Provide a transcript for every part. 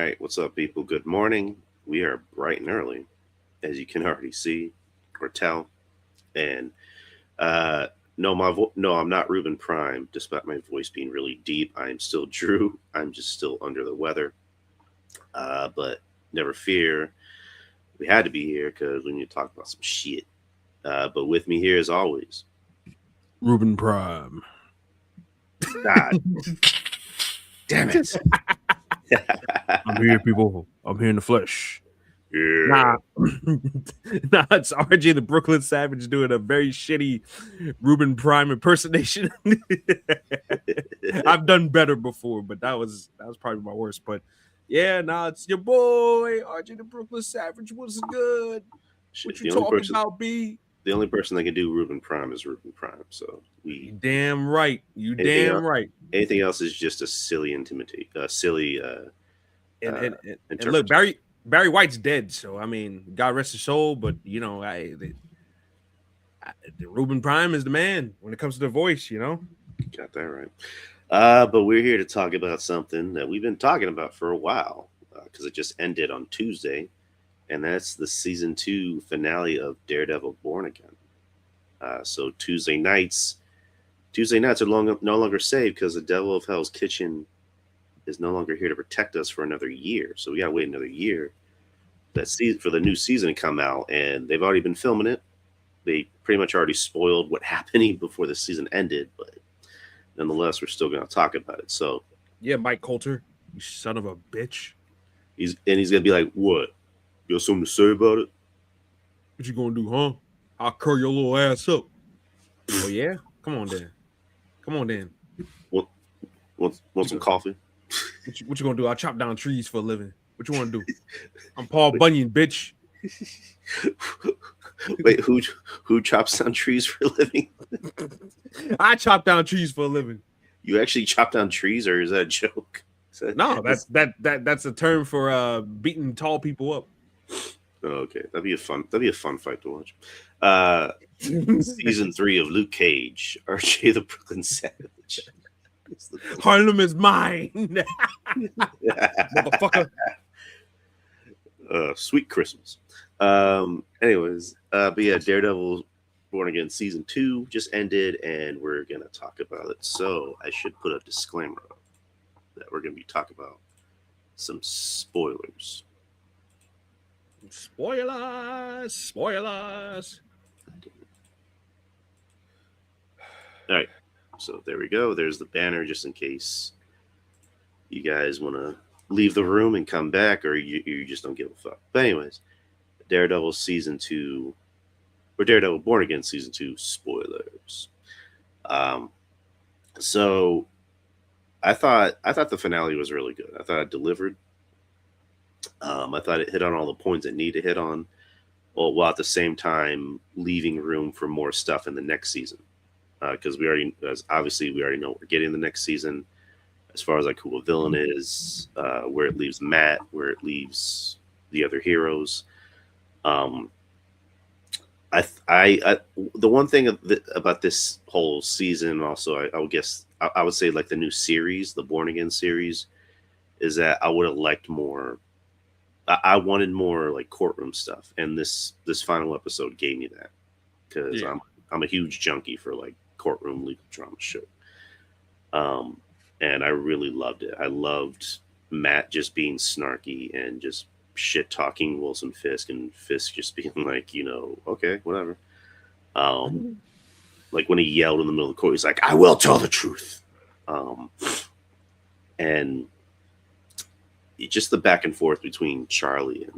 right, what's up, people? Good morning. We are bright and early, as you can already see or tell. And no, no, I'm not Ruben Prime. Despite my voice being really deep, I'm still Drew. I'm just still under the weather. But never fear, we had to be here because we need to talk about some shit. But with me here, as always, Ruben Prime. God damn it. I'm here, people. I'm here in the flesh. Yeah. Nah, nah, it's RJ the Brooklyn Savage doing a very shitty Ruben Prime impersonation. I've done better before, but that was probably my worst. But yeah, nah, it's your boy RJ the Brooklyn Savage. What's good? Shit, What you talking about, B? the only person that can do Ruben Prime is Ruben Prime. So You damn right. You anything damn else, right. anything else is just a silly silly And look, interpretation. Barry White's dead, so I mean, God rest his soul. But the Ruben Prime is the man when it comes to the voice. Got that right. But we're here to talk about something that we've been talking about for a while because it just ended on Tuesday, and that's the season 2 finale of Daredevil: Born Again. So Tuesday nights are no longer safe because the Devil of Hell's Kitchen is no longer here to protect us for another year. So we gotta wait another year for the new season to come out, and they've already been filming it. They pretty much already spoiled what happened before the season ended, but nonetheless, we're still going to talk about it. So Yeah, Mike Coulter, you son of a bitch. he's going to be like, "What? You got something to say about it?" What you gonna do, huh? I'll curl your little ass up. Oh yeah, come on, then. Want, want some coffee? What you gonna do? I'll chop down trees for a living. What you want to do? I'm Paul Bunyan, bitch. Wait, who chops down trees for a living? I chop down trees for a living. You actually chop down trees, or is that a joke? No, that's a term for beating tall people up. Okay, that'd be a fun fight to watch. Season 3 of Luke Cage, R.J. the Brooklyn Savage. Harlem is mine, motherfucker. Sweet Christmas. Anyways, but yeah, Daredevil Born Again season 2 just ended, and we're gonna talk about it. So I should put a disclaimer up that we're gonna be talking about some spoilers. Spoilers. All right, so there we go. There's the banner, just in case you guys want to leave the room and come back, or you just don't give a fuck. But anyways, Daredevil season 2, or Daredevil Born Again season 2 spoilers. So I thought the finale was really good. I thought it delivered. I thought it hit on all the points it needed to hit on, while at the same time leaving room for more stuff in the next season. Because we already know what we're getting in the next season, as far as like who a villain is, where it leaves Matt, where it leaves the other heroes. The one thing about this whole season, also, I would say like the new series, the Born Again series, is that I would have liked more. I wanted more like courtroom stuff, and this final episode gave me that, because I'm a huge junkie for like courtroom legal drama shit. And I really loved it. I loved Matt just being snarky and just shit talking Wilson Fisk, and Fisk just being like, okay, whatever. Like when he yelled in the middle of the court, he's like, "I will tell the truth." And just the back and forth between Charlie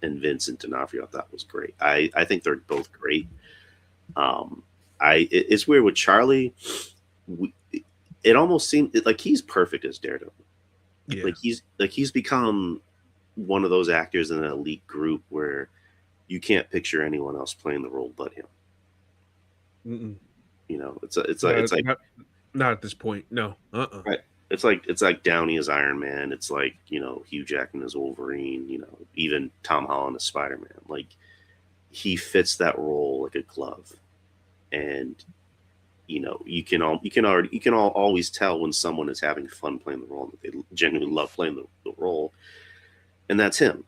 and Vincent D'Onofrio, I thought was great. I think they're both great. It's weird with Charlie. It almost seemed like he's perfect as Daredevil. Yeah. He's become one of those actors in an elite group where you can't picture anyone else playing the role but him. Mm-mm. It's like not at this point. No. Right. It's like Downey as Iron Man. It's like, Hugh Jackman as Wolverine. Even Tom Holland as Spider-Man. Like, he fits that role like a glove, and you can always tell when someone is having fun playing the role, that they genuinely love playing the role. and that's him.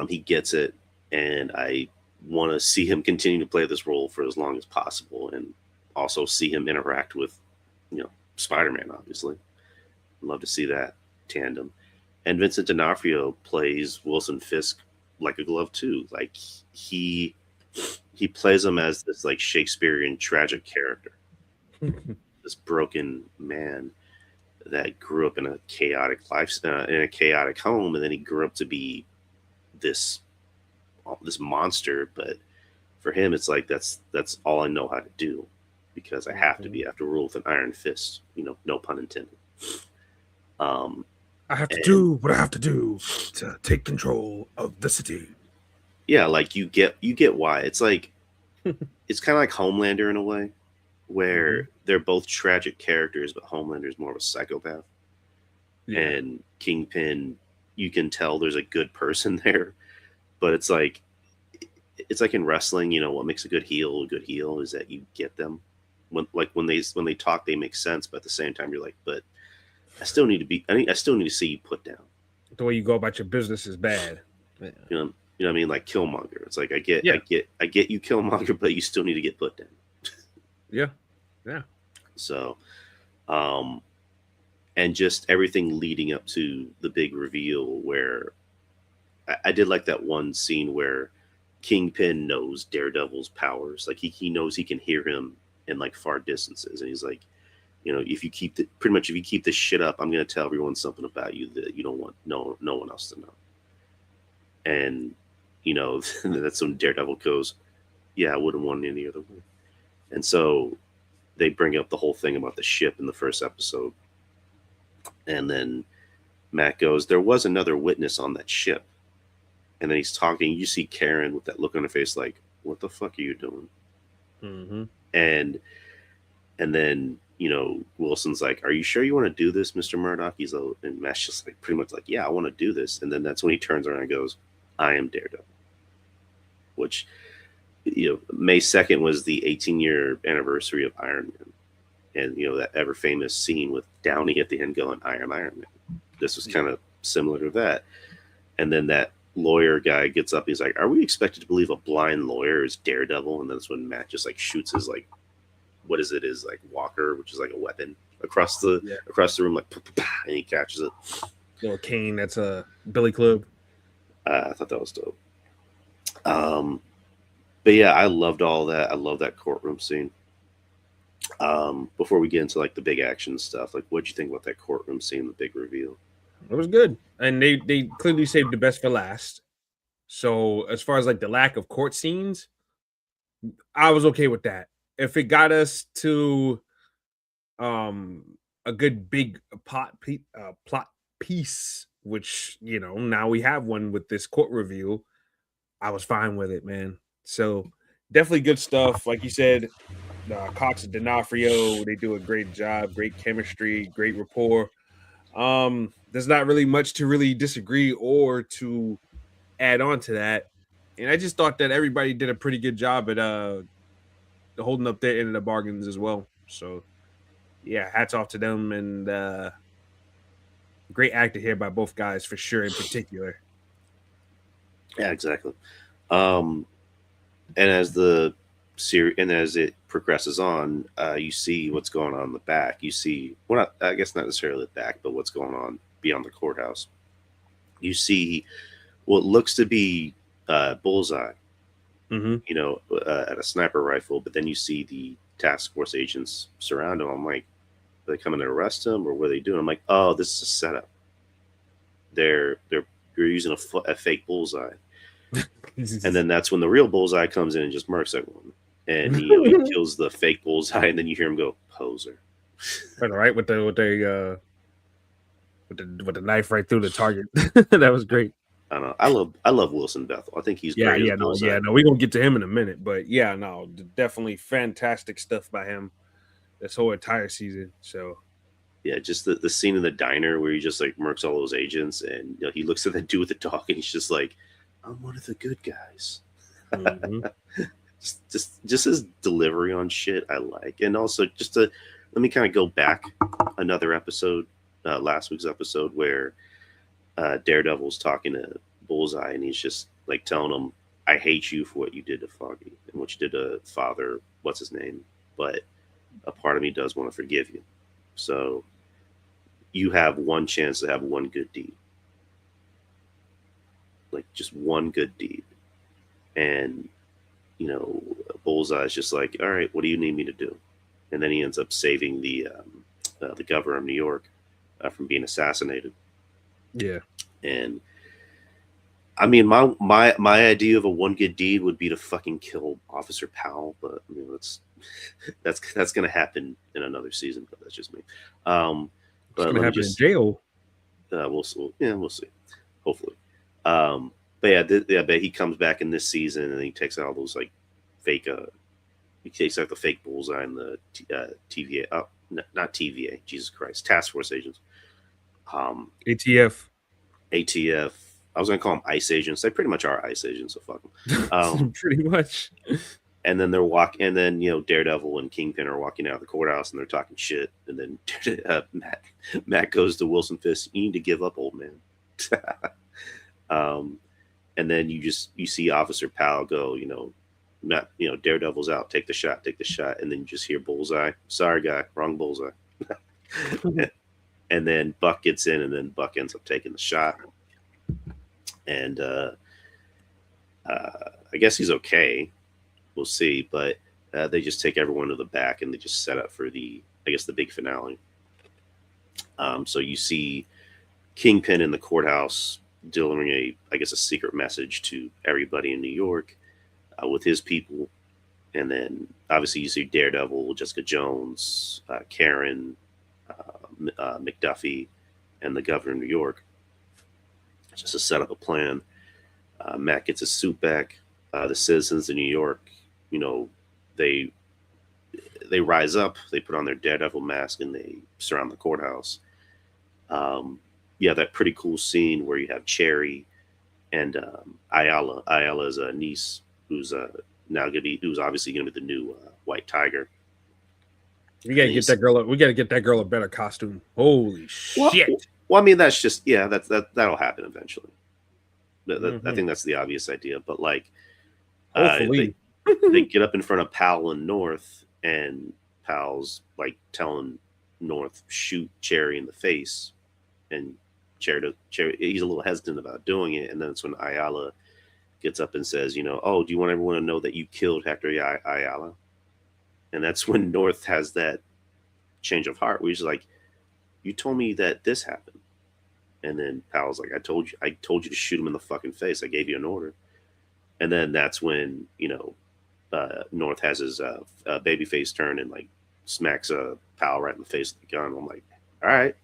He gets it, and I want to see him continue to play this role for as long as possible, and also see him interact with, Spider-Man. Obviously, I'd love to see that tandem. And Vincent D'Onofrio plays Wilson Fisk like a glove too. Like he plays him as this like Shakespearean tragic character, this broken man that grew up in a chaotic life, in a chaotic home, and then he grew up to be this this monster. But for him, it's like that's all I know how to do, because I have to be. I have to rule with an iron fist. No pun intended. I have to do what I have to do to take control of the city. Yeah, like you get why. It's like it's kind of like Homelander in a way, where they're both tragic characters, but Homelander is more of a psychopath. Yeah. And Kingpin, you can tell there's a good person there, but it's like in wrestling, what makes a good heel is that you get them. When they talk, they make sense, but at the same time you're like, but I still need to see you put down. The way you go about your business is bad. Yeah. You know what I mean? Like Killmonger. It's like I get you Killmonger, but you still need to get put down. Yeah. So, and just everything leading up to the big reveal, where I did like that one scene where Kingpin knows Daredevil's powers. Like he knows he can hear him in like far distances, and he's like, if you keep this shit up, I'm going to tell everyone something about you that you don't want no one else to know. And that's when Daredevil goes, yeah, I wouldn't want it any other way. And so they bring up the whole thing about the ship in the first episode, and then Matt goes, there was another witness on that ship. And then he's talking, you see Karen with that look on her face like, what the fuck are you doing? Mm-hmm. And then Wilson's like, are you sure you want to do this, Mr. Murdock? And Matt's just like, pretty much like, yeah, I want to do this. And then that's when he turns around and goes, I am Daredevil. Which, May 2nd was the 18-year anniversary of Iron Man. And, that ever famous scene with Downey at the end going, I am Iron Man. This was kind of similar to that. And then that lawyer guy gets up. He's like, are we expected to believe a blind lawyer is Daredevil? And that's when Matt just like shoots his like, what is it? Is like walker, which is like a weapon across the room, like, and he catches it. Little cane. That's a Billy Club. I thought that was dope. But yeah, I loved all that. I love that courtroom scene. Before we get into like the big action stuff, like what'd you think about that courtroom scene, the big reveal? It was good, and they clearly saved the best for last. So as far as like the lack of court scenes, I was okay with that. If it got us to a good big plot piece, which now we have one with this court review, I was fine with it, man. So definitely good stuff. Like you said, Cox and D'Onofrio, they do a great job, great chemistry, great rapport. There's not really much to really disagree or to add on to that. And I just thought that everybody did a pretty good job at holding up their end of the bargains as well. So yeah, hats off to them, and great acting here by both guys for sure in particular. Yeah, exactly. And as the series and as it progresses on, you see what's going on in the back. You see, well, I guess not necessarily the back, but what's going on beyond the courthouse. You see what looks to be Bullseye, at a sniper rifle, but then you see the task force agents surround him. I'm like, are they coming to arrest him, or what are they doing? I'm like, oh, this is a setup. They're using a fake Bullseye. And then that's when the real Bullseye comes in and just murks everyone. And he kills the fake Bullseye, and then you hear him go, poser. Right, with the knife right through the target. That was great. I don't know. I love Wilson Bethel. I think he's great. We're gonna get to him in a minute, but definitely fantastic stuff by him this whole entire season. So yeah, just the scene in the diner where he just like murks all those agents, and he looks at that dude with the dog, and he's just like, I'm one of the good guys. Mm-hmm. just his delivery on shit I like. And also just let me kind of go back another episode, last week's episode, where Daredevil's talking to Bullseye, and he's just like telling him, "I hate you for what you did to Foggy and what you did to Father. What's his name? But a part of me does want to forgive you. So you have one chance to have one good deed, like just one good deed." And Bullseye is just like, "All right, what do you need me to do?" And then he ends up saving the governor of New York from being assassinated. Yeah. And I mean, my idea of a one good deed would be to fucking kill Officer Powell, but that's gonna happen in another season. But that's just me. It's But gonna let me happen in just jail. we'll see. Hopefully. But yeah, but he comes back in this season and he takes out all those like fake. He takes out the fake Bullseye and the TVA. Oh, not TVA. Jesus Christ, Task Force agents. ATF. ATF. I was gonna call them ICE agents. They pretty much are ICE agents, so fuck them. Pretty much. And then Daredevil and Kingpin are walking out of the courthouse and they're talking shit. And then Matt goes to Wilson Fisk, "You need to give up, old man." And then you see Officer Powell go, Matt, Daredevil's out, take the shot, and then you just hear Bullseye. "Sorry, guy, wrong Bullseye." And then Buck gets in, and then Buck ends up taking the shot. And I guess he's okay. We'll see. But they just take everyone to the back, and they just set up for the big finale. So you see Kingpin in the courthouse delivering a secret message to everybody in New York with his people. And then obviously you see Daredevil, Jessica Jones, Karen, McDuffie, and the governor of New York, just to set up a plan. Matt gets his suit back. The citizens in New York, they rise up. They put on their Daredevil mask and they surround the courthouse. That pretty cool scene where you have Cherry and Ayala. Ayala's a niece who's who's obviously gonna be the new White Tiger. We gotta get that girl. We gotta get that girl a better costume. Holy shit! Well, I mean, that's just that'll happen eventually. I think that's the obvious idea, but like, hopefully, they get up in front of Powell and North, and Powell's like telling North, "Shoot Cherry in the face," and Cherry he's a little hesitant about doing it, and then it's when Ayala gets up and says, "Oh, do you want everyone to know that you killed Hector Ayala?" And that's when North has that change of heart, where he's like, "You told me that this happened." And then Powell's like, I told you to shoot him in the fucking face. I gave you an order." And then that's when, North has his baby face turn and like smacks Powell right in the face with the gun. I'm like, all right,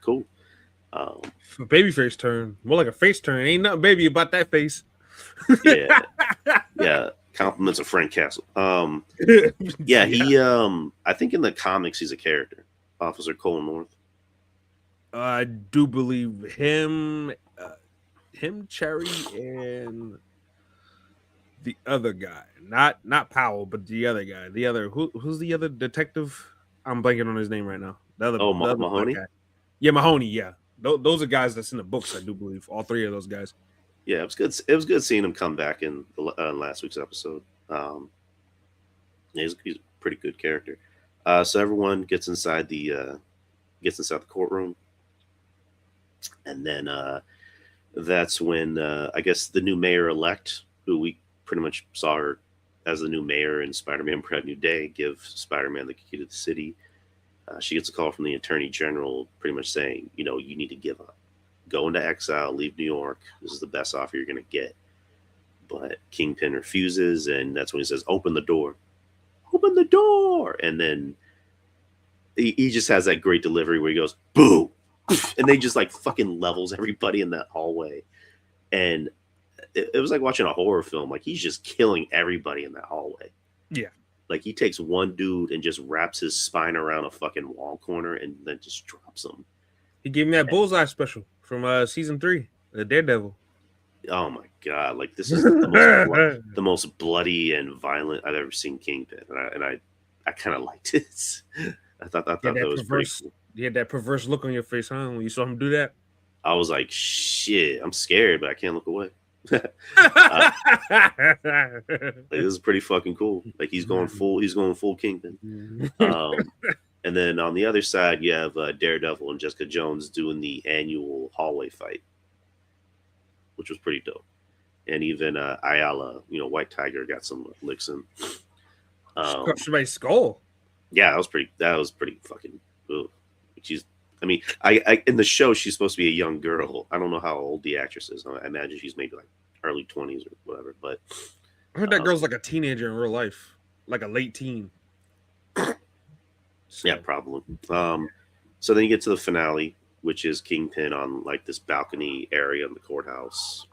cool. Baby face turn. More like a face turn. Ain't nothing baby about that face. Yeah. Yeah. Compliments of Frank Castle. Yeah, he I think in the comics he's a character. Officer Cole North. I do believe him, Cherry, and the other guy. Not Powell, but the other guy. The other who's the other detective? I'm blanking on his name right now. The other Mahoney. Guy. Yeah, Mahoney. Yeah, those are guys that's in the books. I do believe all three of those guys. Yeah, it was good. It was good seeing him come back in last week's episode. He's a pretty good character. So everyone gets inside the courtroom, and then that's when I guess the new mayor-elect, who we pretty much saw her as the new mayor in Spider-Man Brand New Day, give Spider-Man the key to the city. She gets a call from the attorney general pretty much saying, you need to give up. Go into exile, leave New York. This is the best offer you're going to get. But Kingpin refuses, and that's when he says, "Open the door. Open the door." And then he just has that great delivery where he goes, "Boo!" And they just like fucking levels everybody in that hallway. And it was like watching a horror film. Like he's just killing everybody in that hallway. Yeah. Like he takes one dude and just wraps his spine around a fucking wall corner and then just drops him. He gave me that Bullseye special from season 3, the Daredevil. Oh my god! Like this is the most bloody and violent I've ever seen Kingpin, and I kind of liked it. I thought that was pretty cool. You had that perverse look on your face, huh? When you saw him do that. I was like, shit, I'm scared, but I can't look away. This is pretty fucking cool. Like he's going full Kingpin. And then on the other side, you have Daredevil and Jessica Jones doing the annual hallway fight, which was pretty dope. And even Ayala, White Tiger, got some licks in. Crushed my skull. Yeah, that was pretty fucking. Ugh. I in the show she's supposed to be a young girl. I don't know how old the actress is. I imagine she's maybe like early 20s or whatever. But I heard that girl's like a teenager in real life, like a late teen. So. Yeah, probably. So then you get to the finale, which is Kingpin on like this balcony area in the courthouse,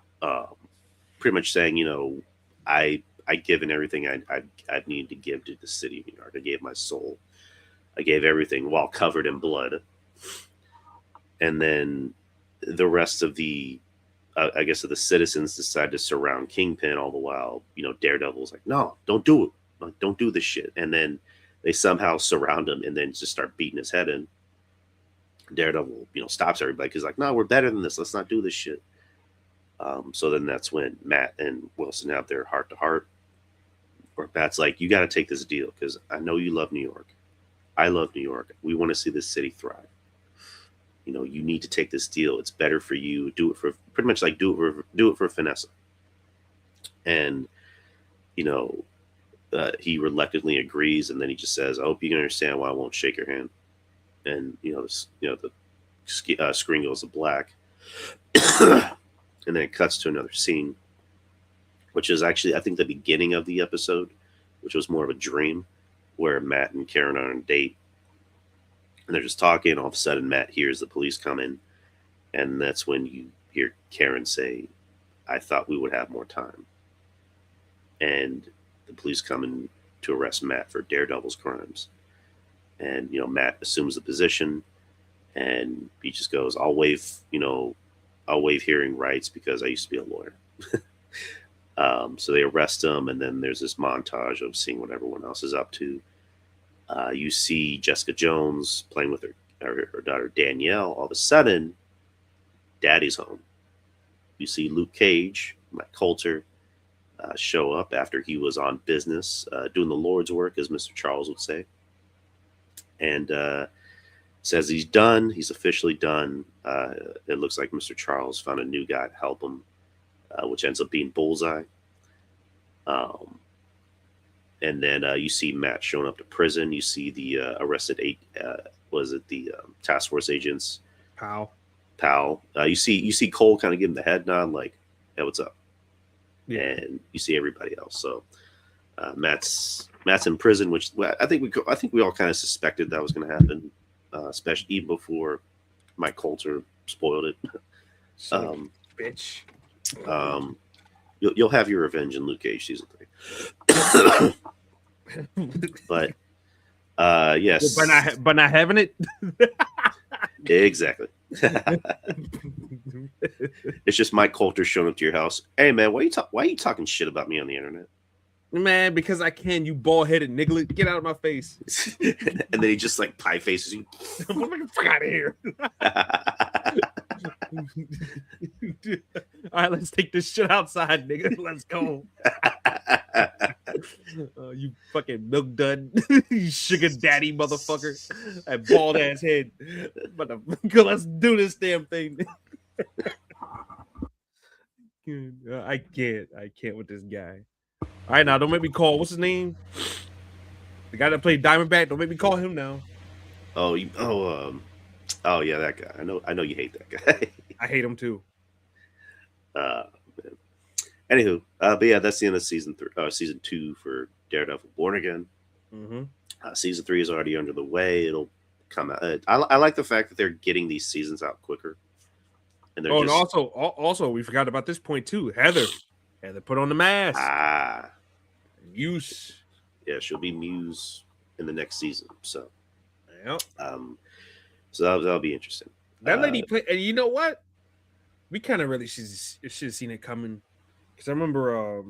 pretty much saying, I given everything I need to give to the city of New York. I gave my soul. I gave everything while covered in blood. And then the rest of the, I guess, of the citizens decide to surround Kingpin all the while. Daredevil's like, no, don't do it. Like, don't do this shit. And then they somehow surround him and then just start beating his head in. Daredevil, stops everybody because like, no, we're better than this. Let's not do this shit. So then that's when Matt and Wilson have their heart to heart. Where Matt's like, you got to take this deal because I know you love New York. I love New York. We want to see this city thrive. You need to take this deal. It's better for you. Do it for pretty much like do it for Vanessa. And he reluctantly agrees, and then he just says, "I hope you can understand why I won't shake your hand." And the screen goes to black, and then it cuts to another scene, which is actually I think the beginning of the episode, which was more of a dream, where Matt and Karen are on a date. And they're just talking. All of a sudden, Matt hears the police coming. And that's when you hear Karen say, I thought we would have more time. And the police come in to arrest Matt for Daredevil's crimes. And, Matt assumes the position. And he just goes, I'll waive hearing rights because I used to be a lawyer. So they arrest him. And then there's this montage of seeing what everyone else is up to. You see Jessica Jones playing with her daughter Danielle. All of a sudden, Daddy's home. You see Luke Cage, Mike Coulter, show up after he was on business, doing the Lord's work, as Mr. Charles would say. And says he's done. He's officially done. It looks like Mr. Charles found a new guy to help him, which ends up being Bullseye. And then you see Matt showing up to prison. You see the arrested task force agents? Powell. You see Cole kind of give him the head nod, like, "Hey, what's up?" Yeah. And you see everybody else. So Matt's in prison, which I think we all kind of suspected that was going to happen, especially even before Mike Coulter spoiled it. Bitch. You'll have your revenge in Luke Cage season 3. But yes, by not having it. Exactly. It's just Mike Coulter showing up to your house. Hey man, why are you talking shit about me on the internet? Man, because I can, you bald-headed nigga. Get out of my face. And then he just like pie faces you. Fuck out of here. All right, let's take this shit outside, nigga. Let's go. You fucking milk dud. You sugar daddy motherfucker. That bald ass head. Let's do this damn thing. I can't with this guy. All right, now don't make me call. What's his name? The guy that played Diamondback. Don't make me call him now. Oh yeah, that guy. I know you hate that guy. I hate him too. Anywho, but yeah, that's the end of season 2 for Daredevil Born Again. Mm-hmm. Season 3 is already under the way. It'll come out. I like the fact that they're getting these seasons out quicker. And and also we forgot about this point too. Heather put on the mask. Muse. Yeah, she'll be Muse in the next season. So, yep. So that'll be interesting. That lady played, and you know what? We kind of really should have seen it coming, because I remember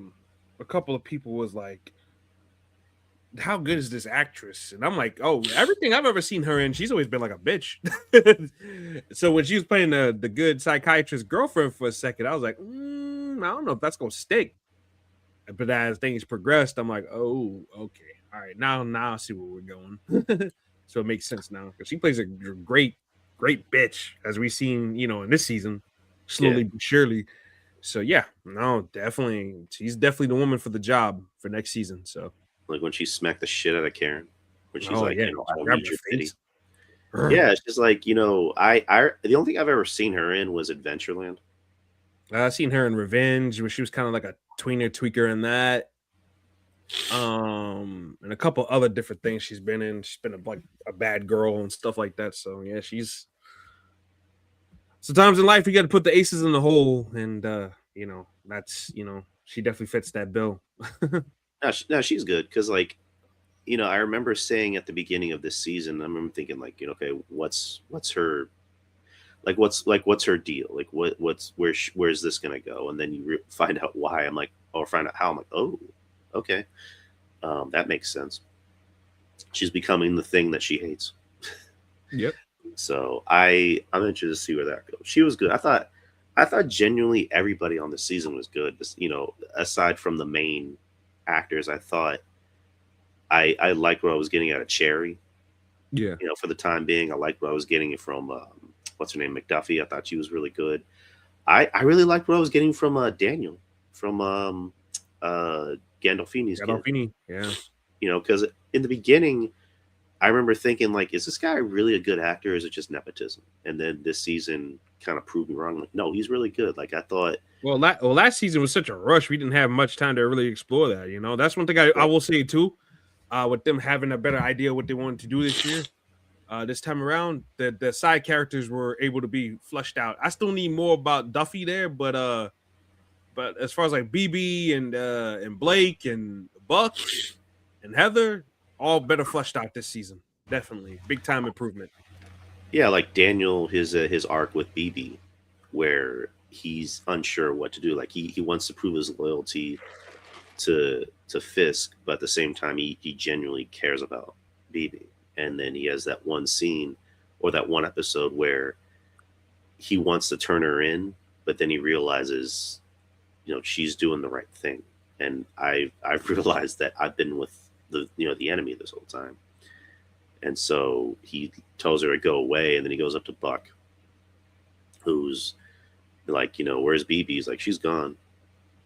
a couple of people was like, how good is this actress? And I'm like, oh, everything I've ever seen her in, she's always been like a bitch. So when she was playing the good psychiatrist girlfriend for a second, I was like, I don't know if that's gonna stick. But as things progressed, I'm like, oh, okay, all right, now I see where we're going. So it makes sense now because she plays a great, great bitch as we've seen, in this season, Yeah, slowly but surely. So yeah, no, definitely, she's definitely the woman for the job for next season. So like when she smacked the shit out of Karen, when she's oh like, yeah, I just don't grab need her your pity. face. Ugh. Yeah, it's just like I the only thing I've ever seen her in was Adventureland. I've seen her in Revenge, where she was kind of like a tweener tweaker in that. And a couple other different things she's been in. She's been like a bad girl and stuff like that. So yeah, she's sometimes in life you got to put the aces in the hole, and that's she definitely fits that bill. No, she's good because I remember saying at the beginning of this season, I remember thinking like, okay, what's her what's her deal? Like where's this gonna go? And then you find out why. I'm like, or find out how. I'm like, oh, okay, that makes sense. She's becoming the thing that she hates. Yep. So I'm interested to see where that goes. She was good. I thought genuinely everybody on the season was good. Aside from the main actors, I thought I liked what I was getting out of Cherry. Yeah. For the time being, I liked what I was getting from what's her name, McDuffie. I thought she was really good. I really liked what I was getting from Daniel from uh, Gandolfini's kid. Gandolfini. Yeah. Because in the beginning, I remember thinking like, is this guy really a good actor? Or is it just nepotism? And then this season kind of proved me wrong. Like, no, he's really good. Like I thought. Last season was such a rush. We didn't have much time to really explore that. That's one thing I will say too. With them having a better idea what they wanted to do this year, this time around, the side characters were able to be fleshed out. I still need more about Duffy there, but as far as like BB and Blake and Buck and Heather, all better fleshed out this season. Definitely big time improvement. Yeah, like Daniel, his arc with BB, where he's unsure what to do. Like he wants to prove his loyalty to Fisk, but at the same time he genuinely cares about BB. And then he has that one scene or that one episode where he wants to turn her in, but then he realizes, she's doing the right thing. And I've realized that I've been with the enemy this whole time. And so he tells her to go away, and then he goes up to Buck, who's like, where's BB? He's like, she's gone.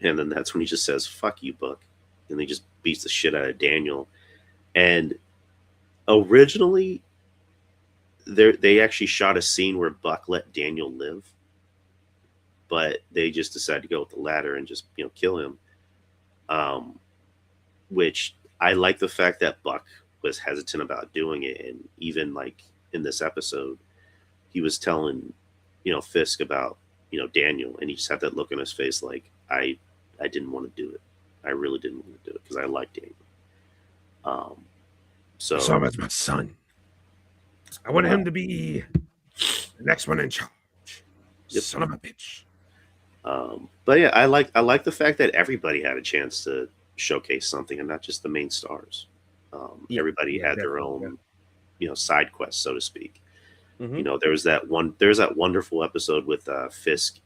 And then that's when he just says, fuck you, Buck. And he just beats the shit out of Daniel. And originally, they actually shot a scene where Buck let Daniel live, but they just decided to go with the latter and just, kill him. Which I like the fact that Buck was hesitant about doing it. And even like in this episode, he was telling, Fisk about, Daniel, and he just had that look on his face like, I didn't want to do it. I really didn't want to do it because I like Daniel. So I saw him as my son. I wanted him to be the next one in charge. Yep. Son of a bitch. But yeah, I like the fact that everybody had a chance to showcase something and not just the main stars. Everybody had their own, side quest, so to speak. Mm-hmm. There's that wonderful episode with Fisk,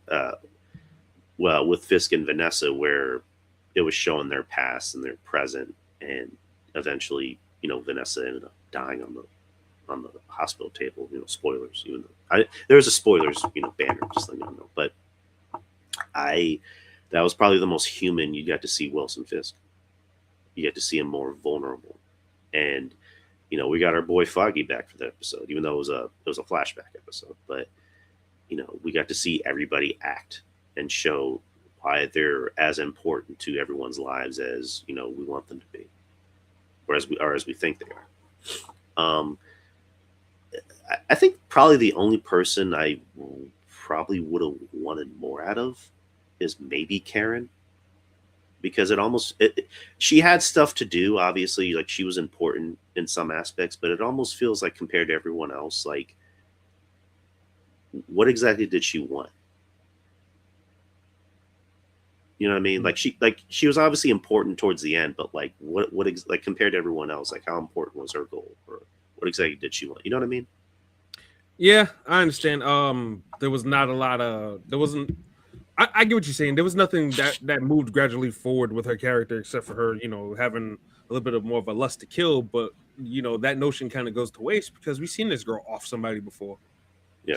with Fisk and Vanessa, where it was showing their past and their present, and eventually, Vanessa ended up dying on the hospital table. Spoilers. Even though there's a spoilers, banner, just letting you know. But that was probably the most human you got to see Wilson Fisk. You get to see him more vulnerable, and we got our boy Foggy back for the episode, even though it was a flashback episode. But we got to see everybody act and show why they're as important to everyone's lives as we want them to be, or as we think they are. I think probably the only person I probably would have wanted more out of is maybe Karen, because she had stuff to do. Obviously, like she was important in some aspects, but it almost feels like compared to everyone else, like what exactly did she want? You know what I mean? She was obviously important towards the end, but like like compared to everyone else, like how important was her goal, or what exactly did she want? You know what I mean? Yeah, I understand. There was not a lot of there wasn't. I get what you're saying. There was nothing that moved gradually forward with her character, except for her, having a little bit of more of a lust to kill. But that notion kind of goes to waste because we've seen this girl off somebody before. Yeah.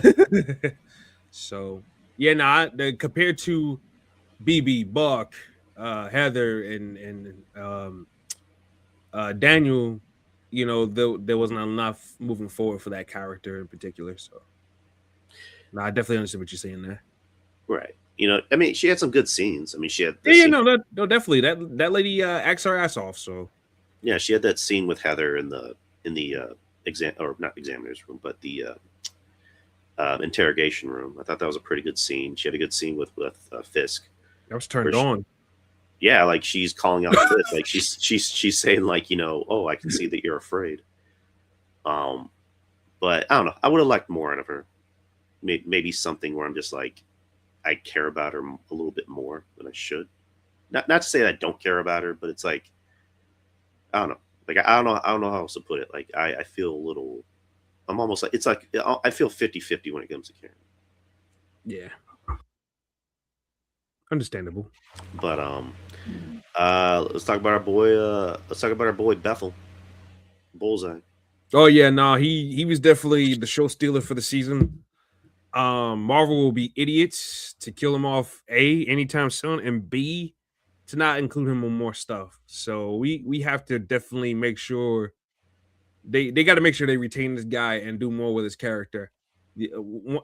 So yeah, nah, compared to BB, Buck, Heather, and Daniel, there wasn't enough moving forward for that character in particular. So, no, I definitely understand what you're saying there. Right. I mean, she had some good scenes. I mean, she had the Yeah, scene. no, definitely that lady acts her ass off. So, Yeah, she had that scene with Heather in the exam, or not examiner's room, but the interrogation room. I thought that was a pretty good scene. She had a good scene with Fisk. I was Where turned on. yeah, like she's calling out Fisk, like she's saying like oh, I can see that you're afraid. Um, but I don't know. I would have liked more out of her. Maybe something where I'm just like I care about her a little bit more than I should. Not to say that I don't care about her, but it's like I don't know. Like I don't know how else to put it. Like I feel a little. I'm almost like it's like I feel 50-50 when it comes to Karen. Yeah, understandable. But let's talk about our boy. Let's talk about our boy Bethel, Bullseye. Oh yeah, no, he was definitely the show stealer for the season. Marvel will be idiots to kill him off anytime soon, and B to not include him on more stuff. So we have to definitely make sure they got to make sure they retain this guy and do more with his character.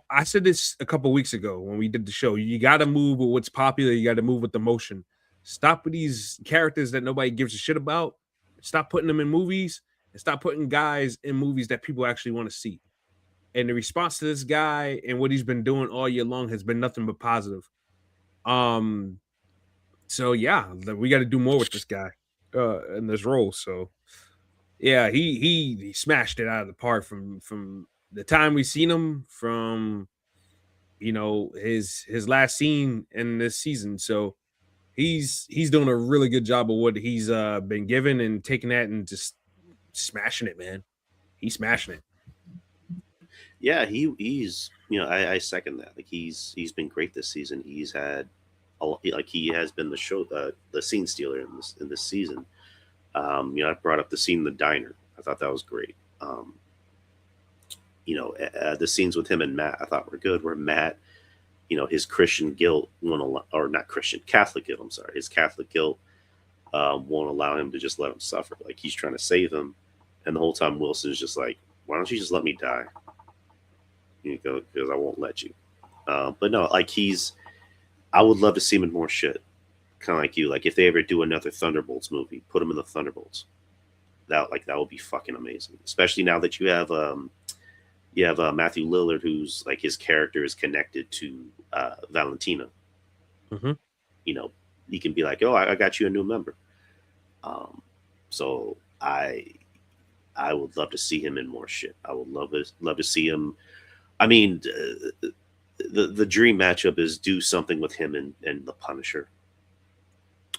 I said this a couple weeks ago when we did the show. You got to move with what's popular. You got to move with the motion. Stop with these characters that nobody gives a shit about. Stop putting them in movies and stop putting guys in movies that people actually want to see. And the response to this guy and what he's been doing all year long has been nothing but positive. Um, so yeah, we got to do more with this guy in this role. So yeah, he smashed it out of the park from the time we seen him from his last scene in this season. So he's doing a really good job of what he's been given and taking that and just smashing it, man. He's smashing it. Yeah, he's I second that. Like he's been great this season. He's had like he has been the scene stealer in this season. I brought up the scene in the diner. I thought that was great. The scenes with him and Matt I thought were good. Where Matt, his Christian guilt won't allow, or not Christian, Catholic guilt. I'm sorry, his Catholic guilt won't allow him to just let him suffer. Like he's trying to save him, and the whole time Wilson's just like, "Why don't you just let me die?" Because I won't let you. But no, like I would love to see him in more shit. Kind of like you. Like if they ever do another Thunderbolts movie, put him in the Thunderbolts. That would be fucking amazing. Especially now that you have Matthew Lillard, who's like his character is connected to Valentina. Mm-hmm. He can be like, "Oh, I got you a new member." So I would love to see him in more shit. I would love to see him. I mean, the dream matchup is do something with him and the Punisher,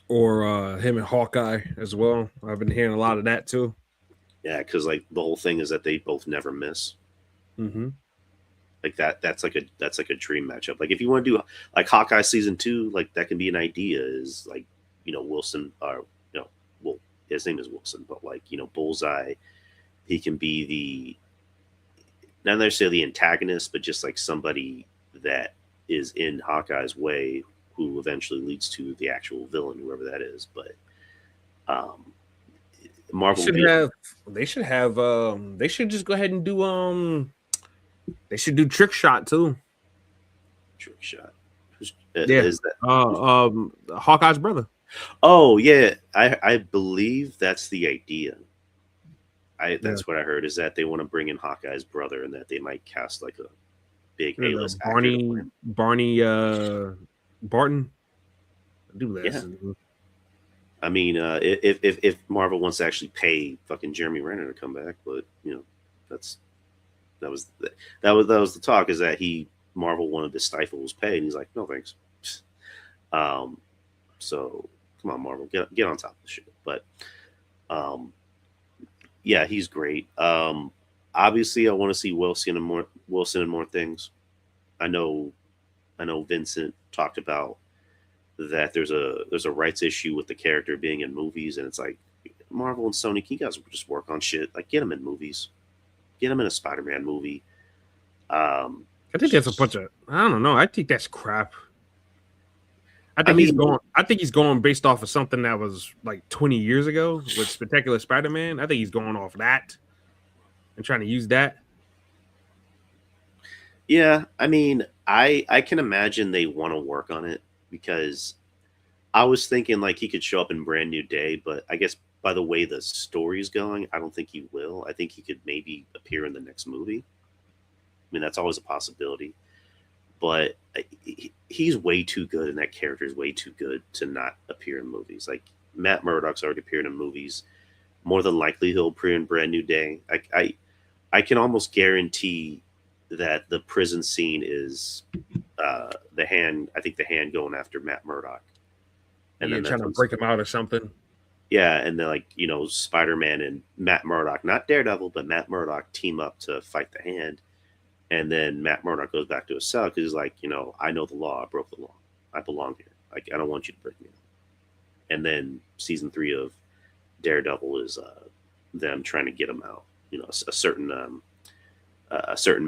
or him and Hawkeye as well. I've been hearing a lot of that too. Yeah, because like the whole thing is that they both never miss. Mm-hmm. Like that's like a dream matchup. Like if you want to do like Hawkeye season 2, like that can be an idea. Is like Wilson, or well, his name is Wilson, but like Bullseye, he can be the not necessarily the antagonist, but just like somebody that is in Hawkeye's way, who eventually leads to the actual villain, whoever that is. But Marvel They should just go ahead and do they should do Trick Shot too. Trick Shot. Yeah. Is that Hawkeye's brother. Oh yeah, I believe that's the idea. That's what I heard, is that they want to bring in Hawkeye's brother, and that they might cast like a big A-list actor. Barney Barton. Do that. Yeah. I mean, if Marvel wants to actually pay fucking Jeremy Renner to come back, but that was the talk, is that Marvel wanted to stifle his pay, and he's like, no thanks. So come on, Marvel, get on top of the shit. But um, yeah, he's great. Obviously, I want to see Wilson and more things. I know I know Vincent talked about that there's a rights issue with the character being in movies, and it's like Marvel and Sony, can you guys just work on shit? Like get him in movies, get him in a Spider-Man movie. Um, I think that's a bunch of. I don't know. I think that's crap. I I think he's mean, going. I think he's going based off of something that was like 20 years ago with Spectacular Spider-Man. I think he's going off that and trying to use that. yeah, I mean, I can imagine they want to work on it because I was thinking like he could show up in Brand New Day, but I guess by the way the story's going, I don't think he will. I think he could maybe appear in the next movie. I mean, that's always a possibility. But he's way too good, and that character is way too good to not appear in movies. Like Matt Murdock's already appeared in movies. More than likely, he'll appear in Brand New Day. I can almost guarantee that the prison scene is the hand. I think the hand going after Matt Murdock, and You're then trying to break him out or something. yeah, and then like Spider Man and Matt Murdock, not Daredevil, but Matt Murdock team up to fight the hand. And then Matt Murdock goes back to his cell because he's like, I know the law. I broke the law. I belong here. Like, I don't want you to break me out. And then season 3 of Daredevil is them trying to get him out. A certain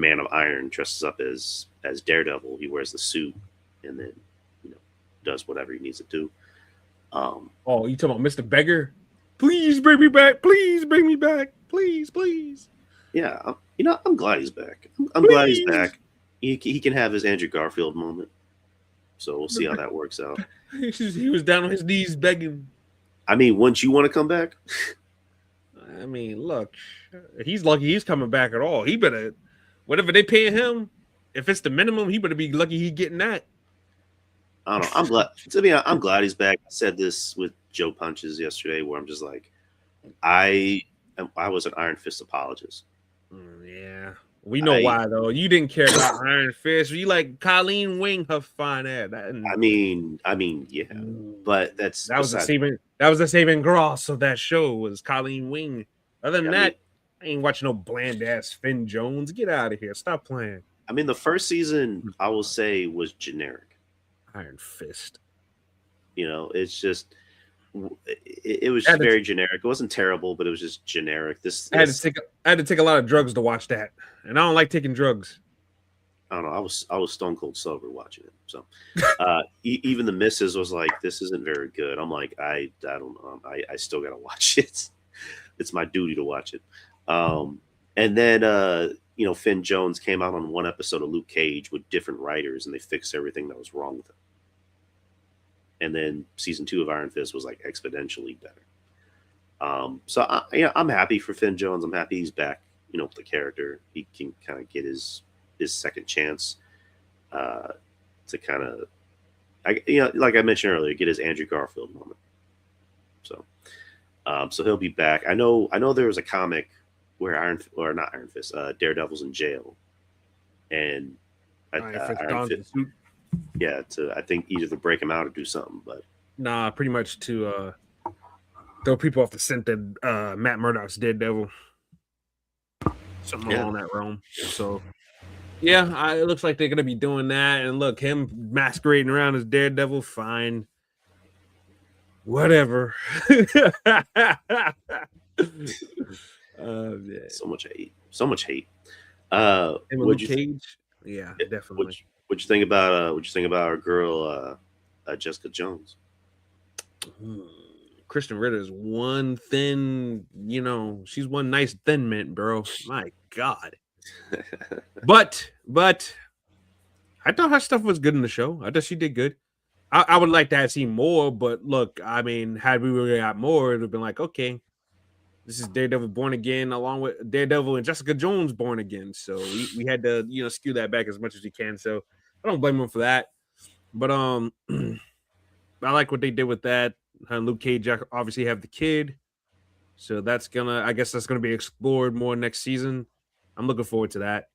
man of iron dresses up as Daredevil. He wears the suit and then you know does whatever he needs to do. Oh, you talking about Mr. Beggar? Please bring me back. Please bring me back. Please, please. Yeah, I'm glad he's back. I'm glad he's Please. back. He can have his Andrew Garfield moment. So we'll see how that works out. He was down on his knees begging. I mean, wouldn't you want to come back? I mean, look, he's lucky he's coming back at all. He better, whatever they pay him, if it's the minimum, he better be lucky he getting that. I don't know. I'm glad to be honest, I'm glad he's back. I said this with Joe Punches yesterday, where I'm just like, I was an Iron Fist apologist. Yeah, we know why though. You didn't care about Iron Fist. You like Colleen Wing, her fine ass. I mean, yeah, but that was the saving grace of that show was Colleen Wing. Other than that, I ain't watching no bland ass Finn Jones. Get out of here. Stop playing. I mean, the first season I will say was generic. Iron Fist. It's just it was just very generic. It wasn't terrible, but it was just generic. I had to take a lot of drugs to watch that, and I don't like taking drugs. I don't know. I was stone cold sober watching it, so even the missus was like, "This isn't very good." I'm like, I don't know. I still gotta watch it. It's my duty to watch it. And then Finn Jones came out on one episode of Luke Cage with different writers, and they fixed everything that was wrong with it. And then season 2 of Iron Fist was like exponentially better. So I'm happy for Finn Jones. I'm happy he's back. With the character, he can kind of get his second chance to kind of, like I mentioned earlier, get his Andrew Garfield moment. So he'll be back. I know there was a comic where Daredevil's in jail, and Iron Fist. Yeah, I think either to break him out or do something, but nah, pretty much to throw people off the scent that Matt Murdock's Daredevil, something along that realm. So yeah, it looks like they're gonna be doing that. And look, him masquerading around as Daredevil, fine, whatever. Yeah. So much hate. Luke Cage, yeah, definitely. What'd you think about our girl Jessica Jones? Kristen Ritter is one thin, she's one nice thin mint, bro. My God. but I thought her stuff was good in the show. I thought she did good. I would like to have seen more, but look, I mean, had we really got more, it would have been like, okay, this is Daredevil Born Again, along with Daredevil and Jessica Jones Born Again. So we had to, skew that back as much as we can. So I don't blame them for that. But I like what they did with that. Luke Cage obviously have the kid. So I guess that's gonna be explored more next season. I'm looking forward to that.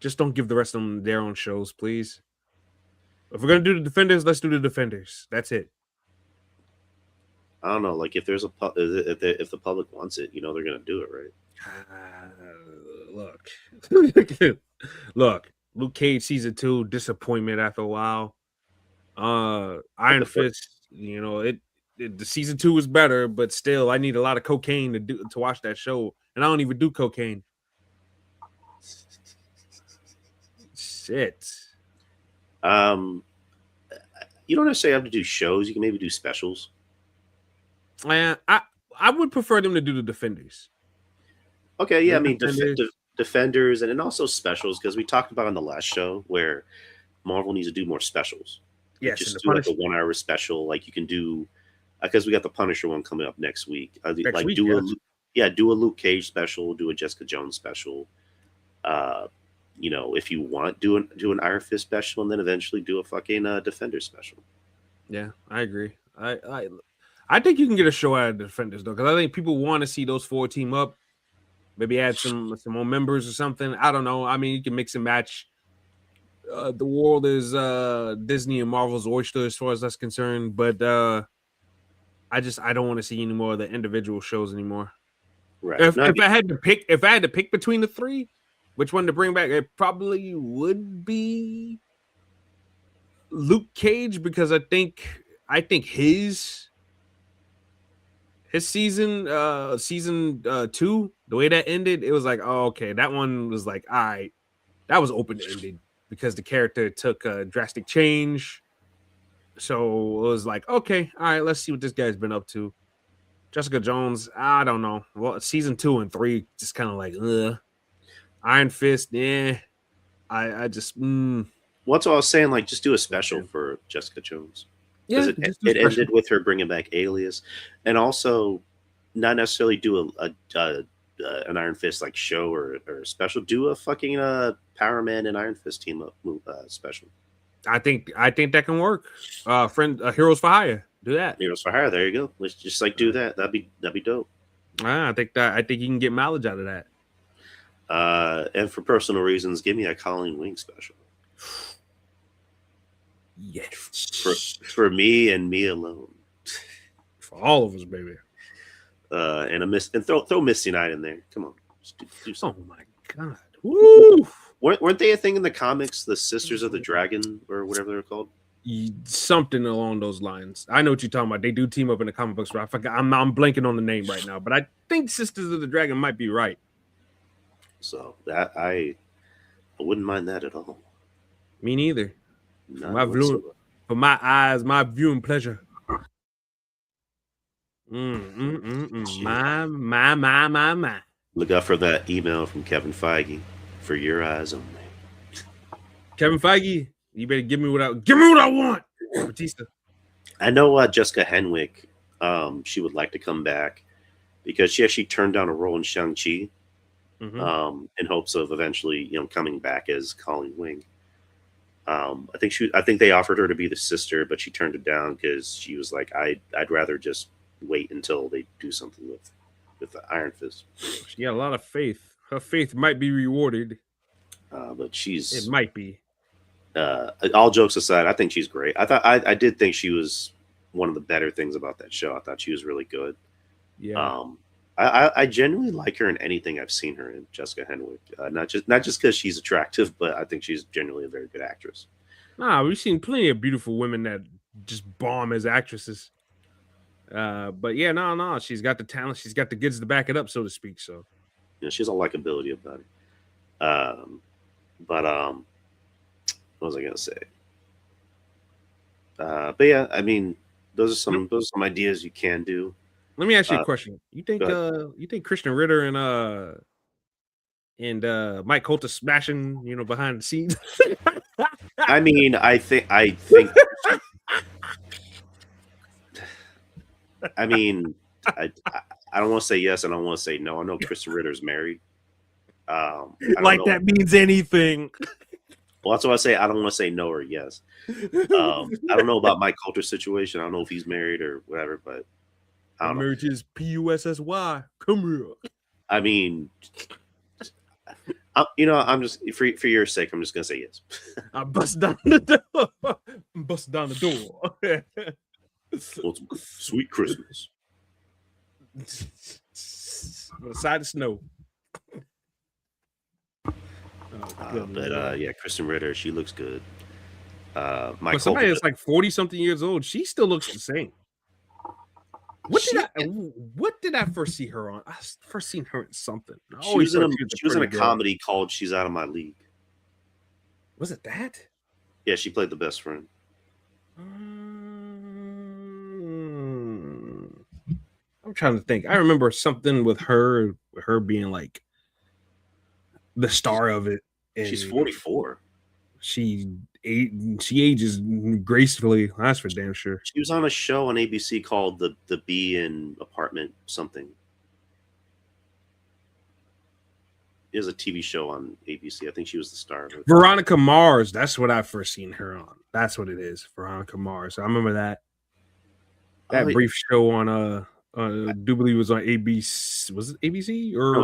Just don't give the rest of them their own shows, please. If we're gonna do the Defenders, let's do the Defenders. That's it. I don't know. Like if there's if the public wants it, you know they're gonna do it, right? Look, look. Luke Cage season 2 disappointment after a while. What Iron the fuck? Fist, you know the season 2 was better, but still, I need a lot of cocaine to watch that show, and I don't even do cocaine. Shit. Um, you don't necessarily have to do shows. You can maybe do specials. Man, I would prefer them to do the Defenders. Okay, yeah. The I mean, Defenders. defenders and then also specials because we talked about on the last show where Marvel needs to do more specials. Like Yes, and the just do like a Punisher 1 hour special. Like you can do because we got the Punisher one coming up next week. next Like week. do a Yes. do a Luke Cage special, do a Jessica Jones special. Uh, you know, if you want, do an Iron Fist special, and then eventually do a fucking Defender special. Yeah, I agree. I think you can get a show out of the Defenders though, because I think people want to see those 4 team up. Maybe add some more members or something. I don't know. I mean, you can mix and match. The world is Disney and Marvel's oyster as far as that's concerned. But I don't want to see any more of the individual shows anymore. Right. If No, I mean, I had to pick between the 3, which one to bring back, it probably would be Luke Cage because I think his season 2, the way that ended, it was like, oh, okay, that one was like, all right, that was open ended because the character took a drastic change. So it was like, okay, all right, let's see what this guy's been up to. Jessica Jones, I don't know. Well, season 2 and 3 just kind of like, ugh. Iron Fist, yeah. I just, what's what I was saying? Like, just do a special for Jessica Jones because yeah, just do it special. ended with her bringing back Alias, and also not necessarily do an Iron Fist like show or special. Do a fucking Power Man and Iron Fist team up special. I think that can work. Heroes for Hire, do that. Heroes for Hire. There you go. Let's just like do that. That'd be dope. I think you can get mileage out of that. And for personal reasons, give me a Colleen Wing special. Yes. For me and me alone. For all of us, baby. And throw Misty Knight in there. Come on. Do something. Oh my god. Woo! Weren't they a thing in the comics, the Sisters of the Dragon or whatever they're called? Something along those lines. I know what you're talking about. They do team up in the comic books, but I forgot. I'm blanking on the name right now, but I think Sisters of the Dragon might be right. So that I wouldn't mind that at all. Me neither. For my eyes, my viewing pleasure. My. Look out for that email from Kevin Feige for your eyes only. Kevin Feige, you better give me what I want. Batista. I know Jessica Henwick, she would like to come back because she actually turned down a role in Shang-Chi in hopes of eventually, coming back as Colleen Wing. I think they offered her to be the sister, but she turned it down because she was like, I'd rather just wait until they do something with the Iron Fist. She got a lot of faith. Her faith might be rewarded. But it might be. All jokes aside, I think she's great. I did think she was one of the better things about that show. I thought she was really good. Yeah. I genuinely like her in anything I've seen her in, Jessica Henwick. Not just because she's attractive, but I think she's generally a very good actress. Nah, we've seen plenty of beautiful women that just bomb as actresses. But yeah, no, she's got the talent, she's got the goods to back it up, so to speak. So she has a likability about it. But what was I gonna say? But yeah, I mean, those are some ideas you can do. Let me ask you a question. You think Christian Ritter and Mike Coulter smashing, behind the scenes? I mean, I think I mean, I don't want to say yes, and I don't want to say no. I know Christian Ritter's married. That means anything. Well, that's what I say. I don't want to say no or yes. I don't know about Mike Coulter's situation. I don't know if he's married or whatever, but I don't know. Marriage is PUSSY. Come here. I mean, I'm just for your sake. I'm just gonna say yes. I bust down the door. Bust down the door. Well, sweet Christmas. On the side of snow. Yeah, Kristen Ritter, she looks good. My But somebody that's like 40 something years old, she still looks the same. What did I first see her on? I first seen her in something. She was in a comedy called She's Out of My League. Was it that? Yeah, she played the best friend. I'm trying to think. I remember something with her being like the star of it. And she's 44. She ages gracefully. That's for damn sure. She was on a show on ABC called the Bee in Apartment something. It was a TV show on ABC. I think she was the star of it. Veronica Mars. That's what I first seen her on. That's what it is. Veronica Mars. I remember that. That brief show on I do believe it was on ABC. Was it ABC or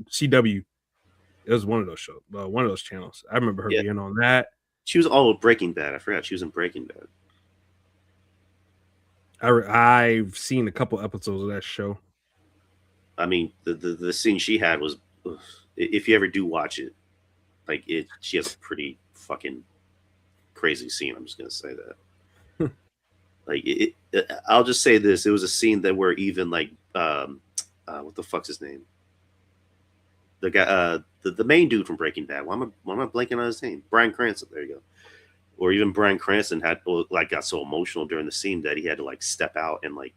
CW? It was one of those shows, one of those channels. I remember her being on that. She was Breaking Bad. I forgot she was in Breaking Bad. I've seen a couple episodes of that show. I mean, the scene she had was, if you ever do watch it, like she has a pretty fucking crazy scene. I'm just gonna say that. Like I'll just say this: it was a scene that where even like, what the fuck's his name? The guy, the main dude from Breaking Bad. Why am I blanking on his name? Bryan Cranston. There you go. Or even Bryan Cranston got so emotional during the scene that he had to like step out and like,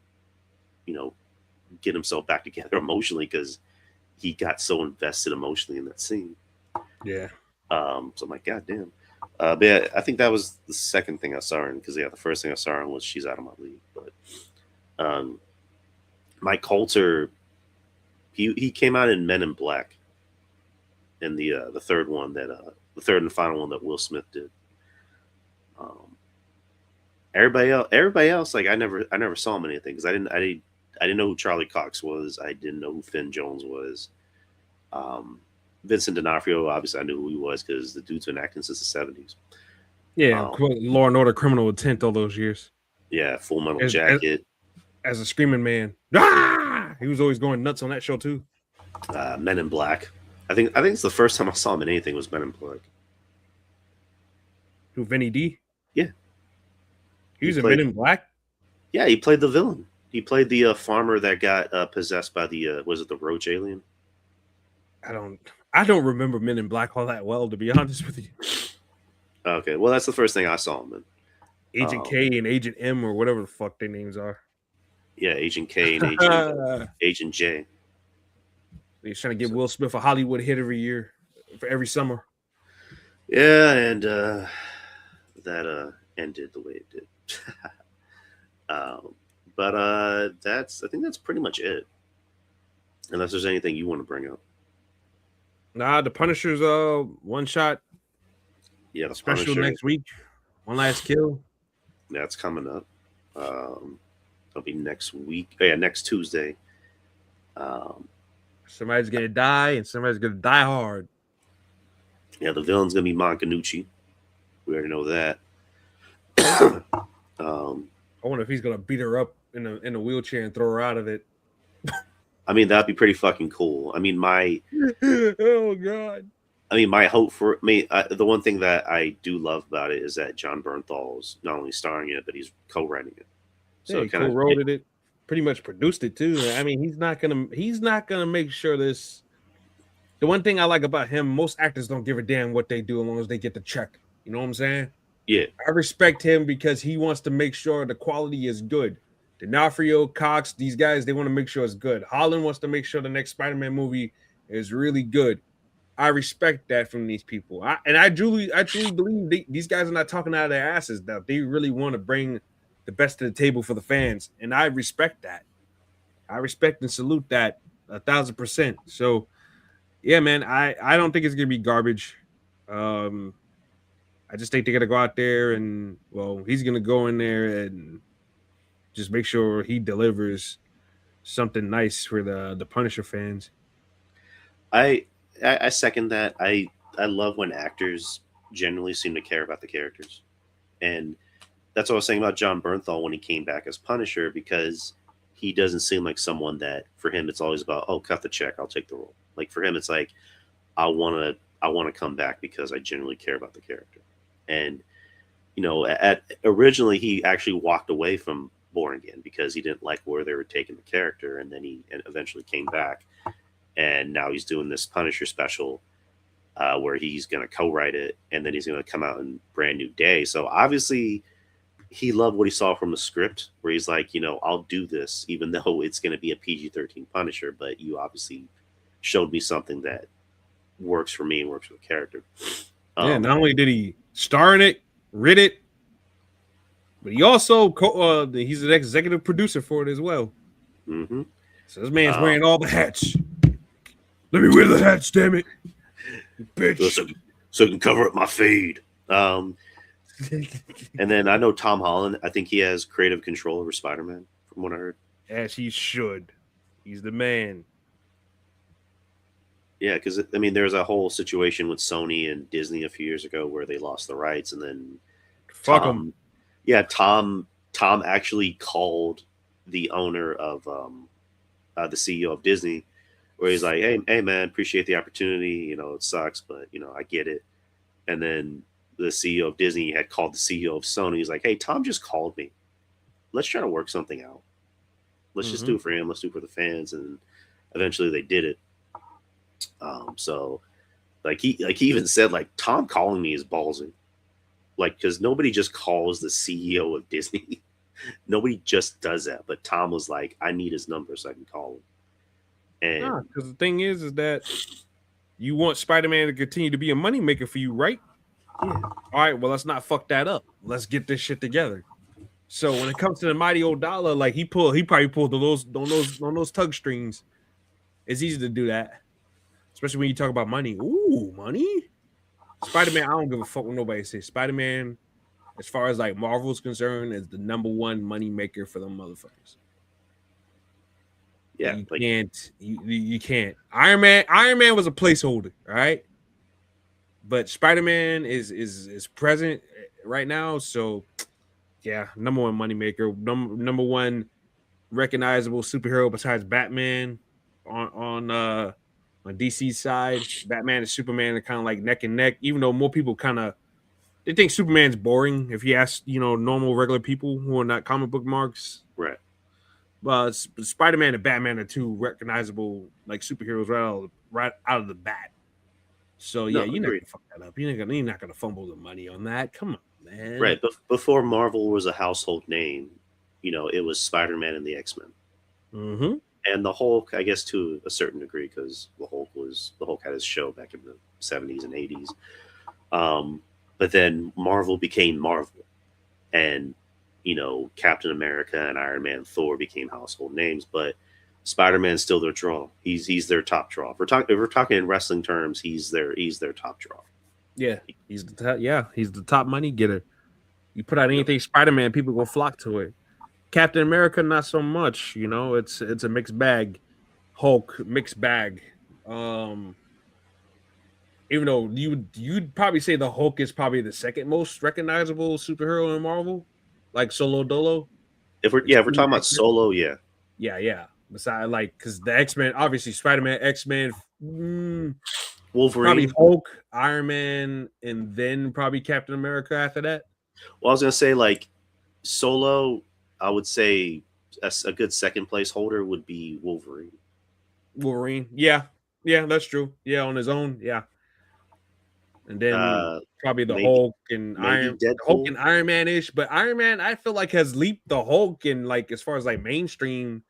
get himself back together emotionally because he got so invested emotionally in that scene. Yeah. So I'm like, God damn. But yeah, I think that was the second thing I saw her in because the first thing I saw her in was She's Out of My League. But Mike Coulter, he came out in Men in Black. In the third one the third and final one that Will Smith did. Everybody else, like I never saw him in anything because I didn't know who Charlie Cox was. I didn't know who Finn Jones was. Vincent D'Onofrio, obviously, I knew who he was because the dude's been acting since the 70s. Yeah, Law and Order, Criminal Intent, all those years. Yeah, Full Metal Jacket. As a screaming man, he was always going nuts on that show too. Men in Black. I think it's the first time I saw him in anything was Men in Black. Who, Vinny D? Yeah. He was in Men in Black? Yeah, he played the villain. He played the farmer that got possessed by the was it the roach alien? I don't remember Men in Black all that well, to be honest with you. Okay, well that's the first thing I saw him in. Agent K and Agent M or whatever the fuck their names are. Yeah, Agent K and Agent J. He's trying to give Will Smith a Hollywood hit every year, for every summer. Yeah, and that ended the way it did. But I think that's pretty much it. Unless there's anything you want to bring up. Nah, the Punisher's one shot. Yeah, the special Punisher. Next week. One Last Kill. That's coming up. It'll be next week. Oh, yeah, next Tuesday. Somebody's gonna die, and somebody's gonna die hard. Yeah, the villain's gonna be Moncanucci. We already know that. I wonder if he's gonna beat her up in a wheelchair and throw her out of it. I mean, that'd be pretty fucking cool. I mean, oh god. I mean, my hope for me. The one thing that I do love about it is that John Bernthal's not only starring in it, but he's co-writing it. So he co-wrote it. Pretty much produced it too. I mean, he's not gonna make sure this. The one thing I like about him, most actors don't give a damn what they do as long as they get the check. You know what I'm saying? Yeah. I respect him because he wants to make sure the quality is good. D'Onofrio, Cox, these guys, they want to make sure it's good. Holland wants to make sure the next Spider-Man movie is really good. I respect that from these people. I truly believe these guys are not talking out of their asses. That they really want to bring the best to the table for the fans, and I respect that. I respect and salute that 1,000%. So, yeah, man, I don't think it's gonna be garbage. I just think they're gonna go out there and he's gonna go in there and just make sure he delivers something nice for the Punisher fans. I second that. I love when actors genuinely seem to care about the characters, and that's what I was saying about John Bernthal when he came back as Punisher, because he doesn't seem like someone that, for him it's always about, oh, cut the check, I'll take the role. Like for him it's like, I want to come back because I genuinely care about the character. And at originally he actually walked away from Born Again because he didn't like where they were taking the character, and then he eventually came back, and now he's doing this Punisher special, where he's going to co-write it, and then he's going to come out in Brand New Day. So obviously he loved what he saw from the script, where he's like, I'll do this even though it's going to be a PG-13 Punisher, but you obviously showed me something that works for me and works for the character. Yeah, not only did he star in it, writ it, but he also he's an executive producer for it as well. Mm-hmm. So this man's wearing all the hats. Let me wear the hats, damn it, you bitch. So I can cover up my fade. And then I know Tom Holland, I think he has creative control over Spider-Man, from what I heard. As he should. He's the man. Yeah, because there's a whole situation with Sony and Disney a few years ago where they lost the rights, and then fuck him. Yeah, Tom actually called the owner of the CEO of Disney, where he's like, hey man, appreciate the opportunity. It sucks, but I get it. And then the CEO of Disney had called the CEO of Sony. He's like, hey, Tom just called me. Let's try to work something out. Let's just do it for him. Let's do it for the fans. And eventually they did it. So like he even said, like, Tom calling me is ballsy. Like, because nobody just calls the CEO of Disney. Nobody just does that. But Tom was like, I need his number so I can call him. And because the thing is that you want Spider-Man to continue to be a moneymaker for you, right? Yeah. All right, well, let's not fuck that up. Let's get this shit together. So when it comes to the mighty old dollar, like he probably pulled on those tug strings. It's easy to do that, especially when you talk about money. Ooh, money. Spider-Man, I don't give a fuck what nobody says. Spider-Man, as far as like Marvel's concerned, is the number one money maker for them motherfuckers. Yeah, you can't. Iron Man was a placeholder, all right. But Spider-Man is present right now, so yeah, number one moneymaker, number one recognizable superhero besides Batman on DC's side. Batman and Superman are kind of like neck and neck, even though more people they think Superman's boring. If you ask, normal regular people who are not comic book marks, right. But Spider-Man and Batman are two recognizable like superheroes right out of the bat. So yeah, you're not gonna fuck that up. You're not gonna fumble the money on that. Come on, man. Right, but before Marvel was a household name, it was Spider-Man and the X-Men. Mm-hmm. And the Hulk, I guess, to a certain degree, because the Hulk had his show back in the 70s and 80s. But then Marvel became Marvel, and Captain America and Iron Man, Thor became household names. But Spider-Man's still their draw. He's their top draw. If we're talking in wrestling terms, he's their top draw. Yeah, he's the top money getter. You put out anything Spider-Man, people go flock to it. Captain America, not so much. It's a mixed bag. Hulk, mixed bag. Even though you'd probably say the Hulk is probably the second most recognizable superhero in Marvel, like Solo Dolo. If we're talking about Solo, yeah. Besides, because the X-Men, obviously Spider-Man, X-Men, Wolverine, probably Hulk, Iron Man, and then probably Captain America after that. Well, I was gonna say, like, Solo, I would say a good second place holder would be Wolverine. Yeah, that's true. Yeah, on his own, yeah. And then probably the Hulk and Iron Man-ish, but Iron Man, I feel like, has leaped the Hulk in, like, as far as like mainstream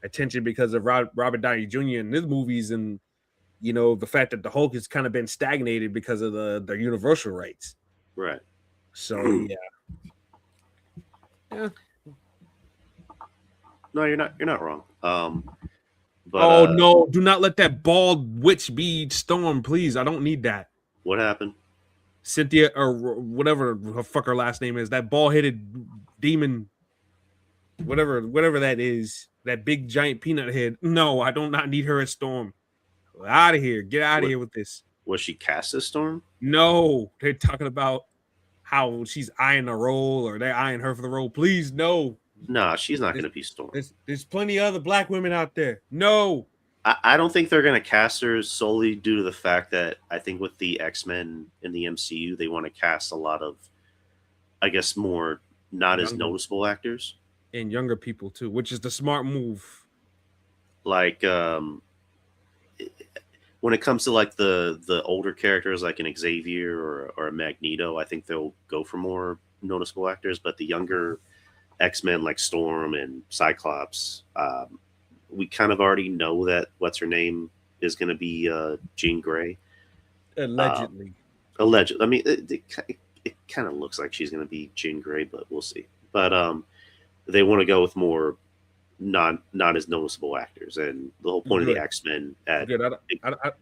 attention because of Robert Downey Jr. in his movies, and the fact that the Hulk has kind of been stagnated because of the Universal rights. Right. So yeah. No, you're not wrong. But no, do not let that bald witch be Storm, please. I don't need that. What happened? Cynthia, or whatever her fucker last name is, that bald-headed demon, whatever that is, that big giant peanut head. No, I do not need her as Storm. Out of here. Get out of What here with this. was she cast as Storm? No, they're talking about how she's eyeing the role or they're eyeing her for the role. Please, no. Nah, she's not There's, going to be Storm. there's plenty of other black women out there. No. I don't think they're going to cast her solely due to the fact that I think with the X-Men in the MCU, they want to cast a lot of, I guess, more not as noticeable actors. And younger people too, which is the smart move. Like when it comes to like the older characters like an Xavier or a Magneto, I think they'll go for more noticeable actors. But the younger X-Men like Storm and Cyclops, we kind of already know that what's her name is going to be Jean Grey. Allegedly. Allegedly. I mean, it kind of looks like she's going to be Jean Grey, but we'll see. But they want to go with more not as noticeable actors, and the whole point of the X-Men. Good.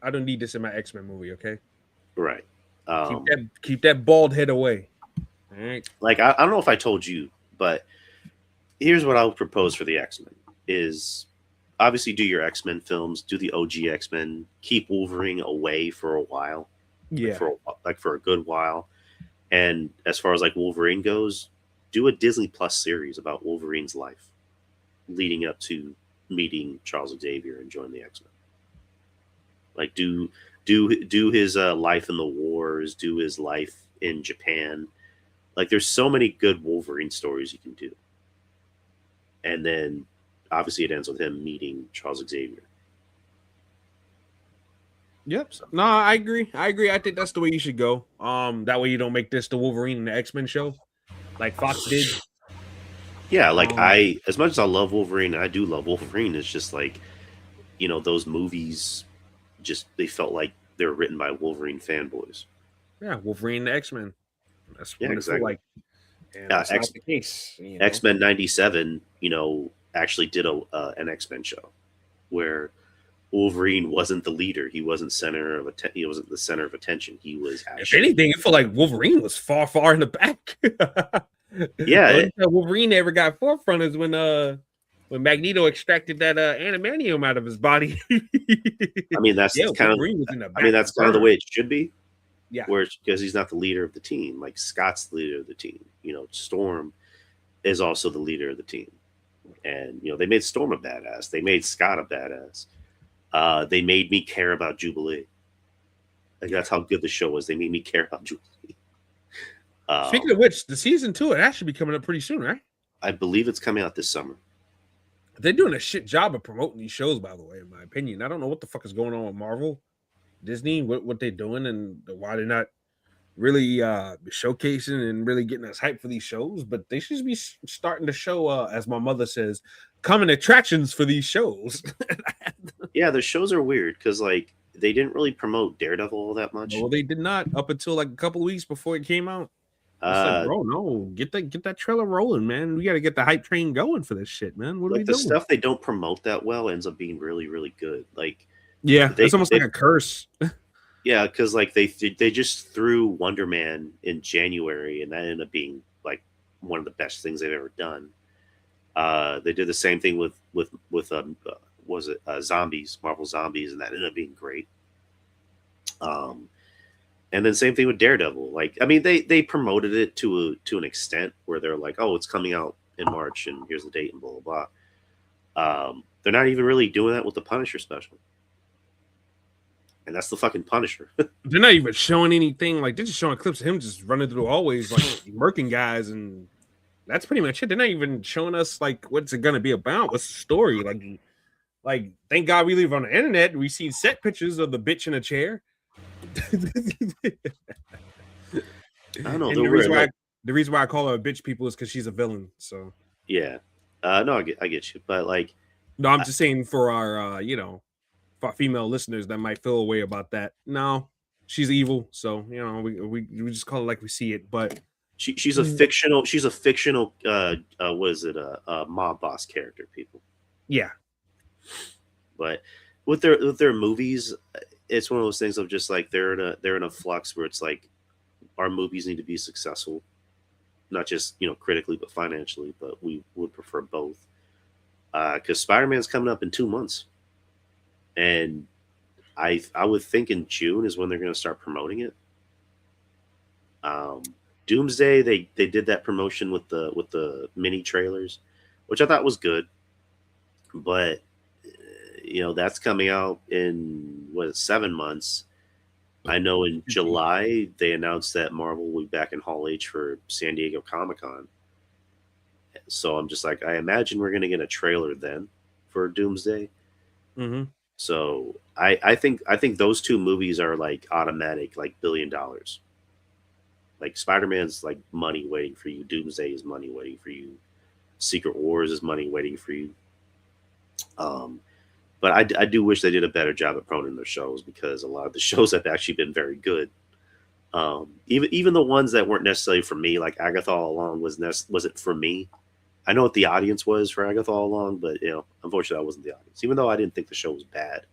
I don't need this in my X-Men movie. Okay. Right. Keep that bald head away. All right. Like I don't know if I told you, but here's what I would propose for the X-Men is obviously do your X-Men films, do the OG X-Men, keep Wolverine away for a while. Yeah. For a good while. And as far as like Wolverine goes, do a Disney Plus series about Wolverine's life leading up to meeting Charles Xavier and join the X-Men. Like do his life in the wars, do his life in Japan. Like there's so many good Wolverine stories you can do. And then obviously it ends with him meeting Charles Xavier. Yep. No, I agree. I think that's the way you should go. That way you don't make this the Wolverine and the X-Men show, like Fox did. Yeah, like as much as I love Wolverine, I do love Wolverine. It's just like, those movies, just they felt like they were written by Wolverine fanboys. Yeah, Wolverine and the X-Men. That's what exactly. Like. And that's not the case. X-Men '97, actually did an X-Men show where Wolverine wasn't the leader. He wasn't he wasn't the center of attention. He was actually. If anything, it felt like Wolverine was far in the back. Yeah, Wolverine never got forefront is when Magneto extracted that animanium out of his body. I mean, that's kind of the way it should be. Yeah, because he's not the leader of the team. Like Scott's the leader of the team. Storm is also the leader of the team, and they made Storm a badass. They made Scott a badass. They made me care about Jubilee. Like that's how good the show was. They made me care about Jubilee. Speaking of which, the season 2 it should be coming up pretty soon, right? I believe it's coming out this summer. They're doing a shit job of promoting these shows, by the way, in my opinion. I don't know what the fuck is going on with Marvel, Disney, what they're doing, and why they're not really showcasing and really getting us hyped for these shows. But they should be starting to show, as my mother says, common attractions for these shows. Yeah, the shows are weird because like they didn't really promote Daredevil all that much. Well, they did not up until like a couple of weeks before it came out. Like, bro, no, get that trailer rolling, man. We got to get the hype train going for this shit, man. What are we doing? The stuff they don't promote that well ends up being really, really good. Like, yeah, it's almost like a curse. Yeah, because like they just threw Wonder Man in January, and that ended up being like one of the best things they've ever done. They did the same thing with Zombies, Marvel Zombies, and that ended up being great. And then same thing with Daredevil. Like, I mean, they promoted it to an extent where they're like, oh, it's coming out in March, and here's the date, and blah blah blah. They're not even really doing that with the Punisher special, and that's the fucking Punisher. They're not even showing anything. Like they're just showing clips of him just running through the hallways, like murking guys, and that's pretty much it. They're not even showing us like what's it gonna be about. What's the story? Like thank God we live on the internet. We see set pictures of the bitch in a chair. I don't know. The reason why I call her a bitch, people, is because she's a villain. So yeah, no, I get you, but like, no, I'm just saying for our for our female listeners that might feel a way about that. No, she's evil, so we just call it like we see it. But she's a fictional what is it, a mob boss character, people. Yeah, but with their movies, it's one of those things of just like they're in a flux where it's like our movies need to be successful, not just critically but financially. But we would prefer both because Spider-Man's coming up in 2 months, and I would think in June is when they're going to start promoting it. Doomsday, they did that promotion with the mini trailers, which I thought was good, but that's coming out in 7 months. I know in July they announced that Marvel will be back in Hall H for San Diego Comic-Con. So I'm just like, I imagine we're going to get a trailer then for Doomsday. Mm-hmm. So I think those two movies are like automatic, like $1 billion. Like Spider-Man's like money waiting for you. Doomsday is money waiting for you. Secret Wars is money waiting for you. But I do wish they did a better job at promoting their shows, because a lot of the shows have actually been very good. Even the ones that weren't necessarily for me, like Agatha All Along wasn't for me. I know what the audience was for Agatha All Along, but unfortunately, I wasn't the audience. Even though I didn't think the show was bad,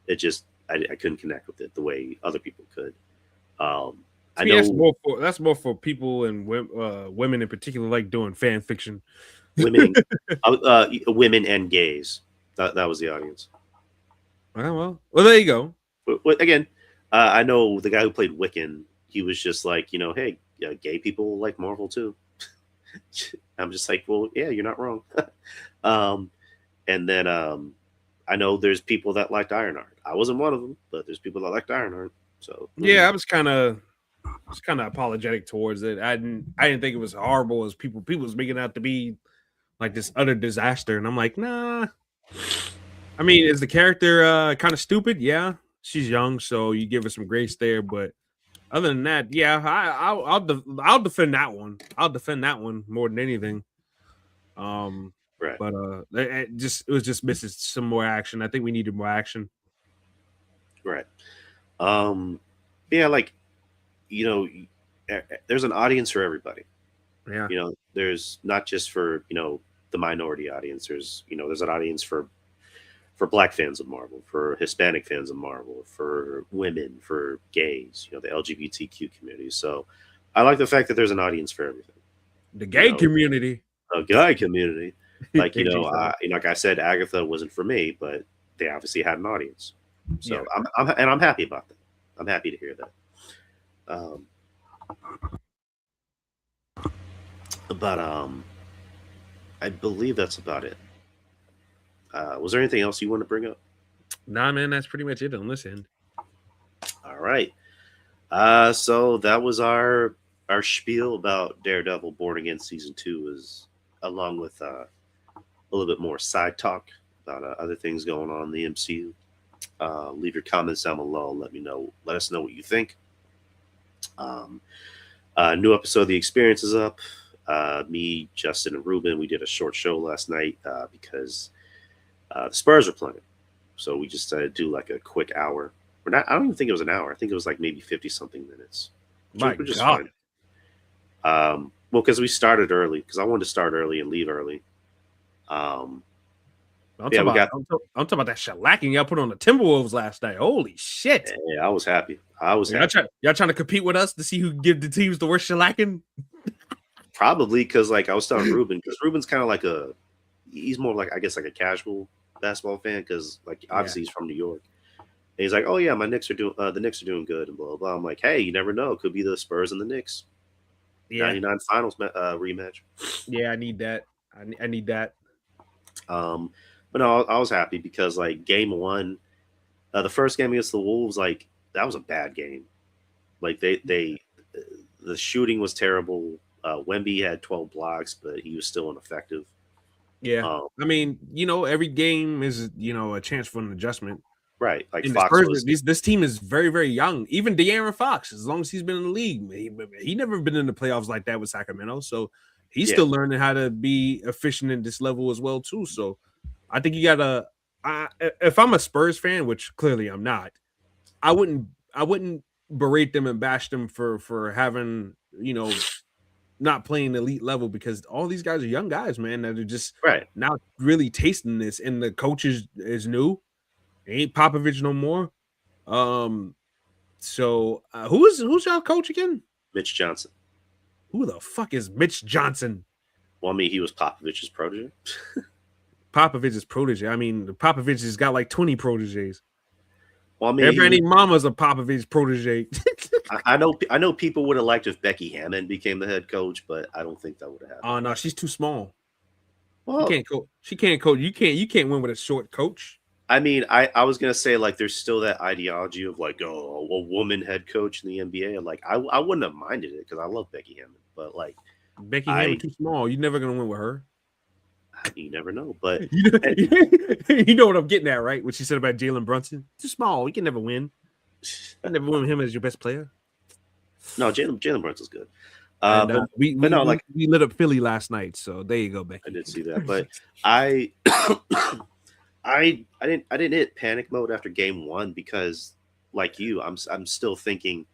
it just I couldn't connect with it the way other people could. I know that's more for people and women in particular, like doing fan fiction. women, women and gays. That was the audience. Well, there you go. But again, I know the guy who played Wiccan. He was just like, hey, gay people like Marvel too. I'm just like, well, yeah, you're not wrong. And then I know there's people that liked Ironheart. I wasn't one of them, but there's people that liked Ironheart. So yeah, I was kind of apologetic towards it. I didn't think it was horrible as people was making it out to be, like this utter disaster. And I'm like, nah. I mean, is the character kind of stupid? Yeah, she's young, so you give her some grace there. But other than that, yeah, I'll defend that one. I'll defend that one more than anything. Right. But it was just missing some more action. I think we needed more action. Right. Yeah, like there's an audience for everybody. Yeah. There's not just for the minority audience. There's an audience for Black fans of Marvel, for Hispanic fans of Marvel, for women, for gays, the LGBTQ community. So I like the fact that there's an audience for everything. The gay community. A gay community. Like, like I said, Agatha wasn't for me, but they obviously had an audience. So yeah. I'm happy about that. I'm happy to hear that. But I believe that's about it. Was there anything else you want to bring up? Nah, man, that's pretty much it on this end. All right. So that was our spiel about Daredevil Born Again Season 2, along with a little bit more side talk about other things going on in the MCU. Leave your comments down below. Let us know what you think. New episode of The Experience is up. Me, Justin, and Ruben, we did a short show last night because the Spurs are playing. So we just do like a quick hour. I don't even think it was an hour. I think it was like maybe 50-something minutes. My God. Well, because we started early, because I wanted to start early and leave early. I'm talking about that shellacking y'all put on the Timberwolves last night. Holy shit! Yeah, I was happy. Y'all trying to compete with us to see who give the teams the worst shellacking? Probably, because like I was telling Ruben, because Ruben's kind of like he's more like, I guess, like a casual basketball fan, because like obviously he's from New York. And he's like, oh yeah, the Knicks are doing good and blah blah blah. I'm like, hey, you never know, it could be the Spurs and the Knicks. Yeah. 99 finals rematch. Yeah, I need that. I need that. But no, I was happy because like game one, the first game against the Wolves, like that was a bad game. Like the shooting was terrible. Wemby had 12 blocks, but he was still ineffective. Yeah, I mean, every game is a chance for an adjustment. Right, like Fox this team is very, very young. Even De'Aaron Fox, as long as he's been in the league, he never been in the playoffs like that with Sacramento. So he's still learning how to be efficient at this level as well too. So I think you gotta. If I'm a Spurs fan, which clearly I'm not, I wouldn't berate them and bash them for having not playing elite level, because all these guys are young guys, man, that are just now really tasting this, and the coach is new. Ain't Popovich no more. So who's y'all coach again? Mitch Johnson. Who the fuck is Mitch Johnson? Well, I mean, he was Popovich's protege. Popovich's protege. I mean, Popovich has got like 20 proteges. Well, I Everybody mean, mama's a Popovich protege. I know people would have liked if Becky Hammond became the head coach, but I don't think that would have happened. Oh no, she's too small. She Well, can't coach. She can't coach. You can't win with a short coach. I mean, I was gonna say like there's still that ideology of like a woman head coach in the NBA. Like I wouldn't have minded it because I love Becky Hammond, but like Becky Hammond I too small. You're never gonna win with her. you never know. But You know, and, you know what I'm getting at, right? What she said about Jalen Brunson. Too small. You can never win. You never win with him as your best player. no, Jalen Brunson's good. And But we, but we no, we like we lit up Philly last night, so there you go, I Becky. did see that, but I I didn't hit panic mode after game one because like you, I'm still thinking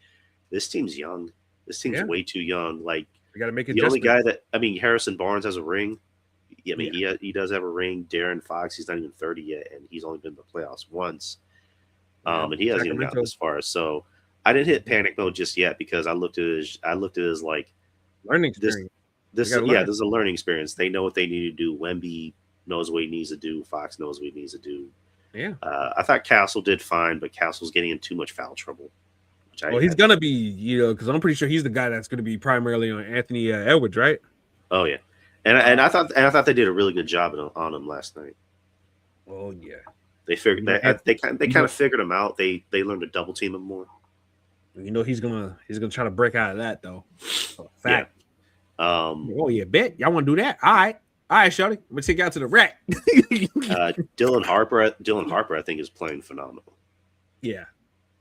this team's young. This team's Yeah, way too young. Like we got to make the only adjustments. guy that I mean, Harrison Barnes has a ring. Yeah, I mean, Yeah, he does have a ring. Darren Fox, he's not even 30 yet, and he's only been to the playoffs once. yeah. And he hasn't even gotten Sacramento this far. So I didn't hit panic mode just yet because I looked at it as like learning this experience. You this got to yeah, learn. this is a learning experience. They know what they need to do. Wemby knows what he needs to do. Fox knows what he needs to do. Yeah. I thought Castle did fine, but Castle's getting in too much foul trouble. Which Well, he's gonna be, because I'm pretty sure he's the guy that's gonna be primarily on Anthony Edwards, right? oh yeah, and I thought they did a really good job on him last night. Oh yeah. They figured they You kind know, of figured him out. They learned to double team him more. he's gonna try to break out of that though. Yeah. Fact. Oh yeah, bet y'all want to do that? All right, Shorty. I'm gonna take you out to the rack. Dylan Harper, I think, is playing phenomenal. Yeah.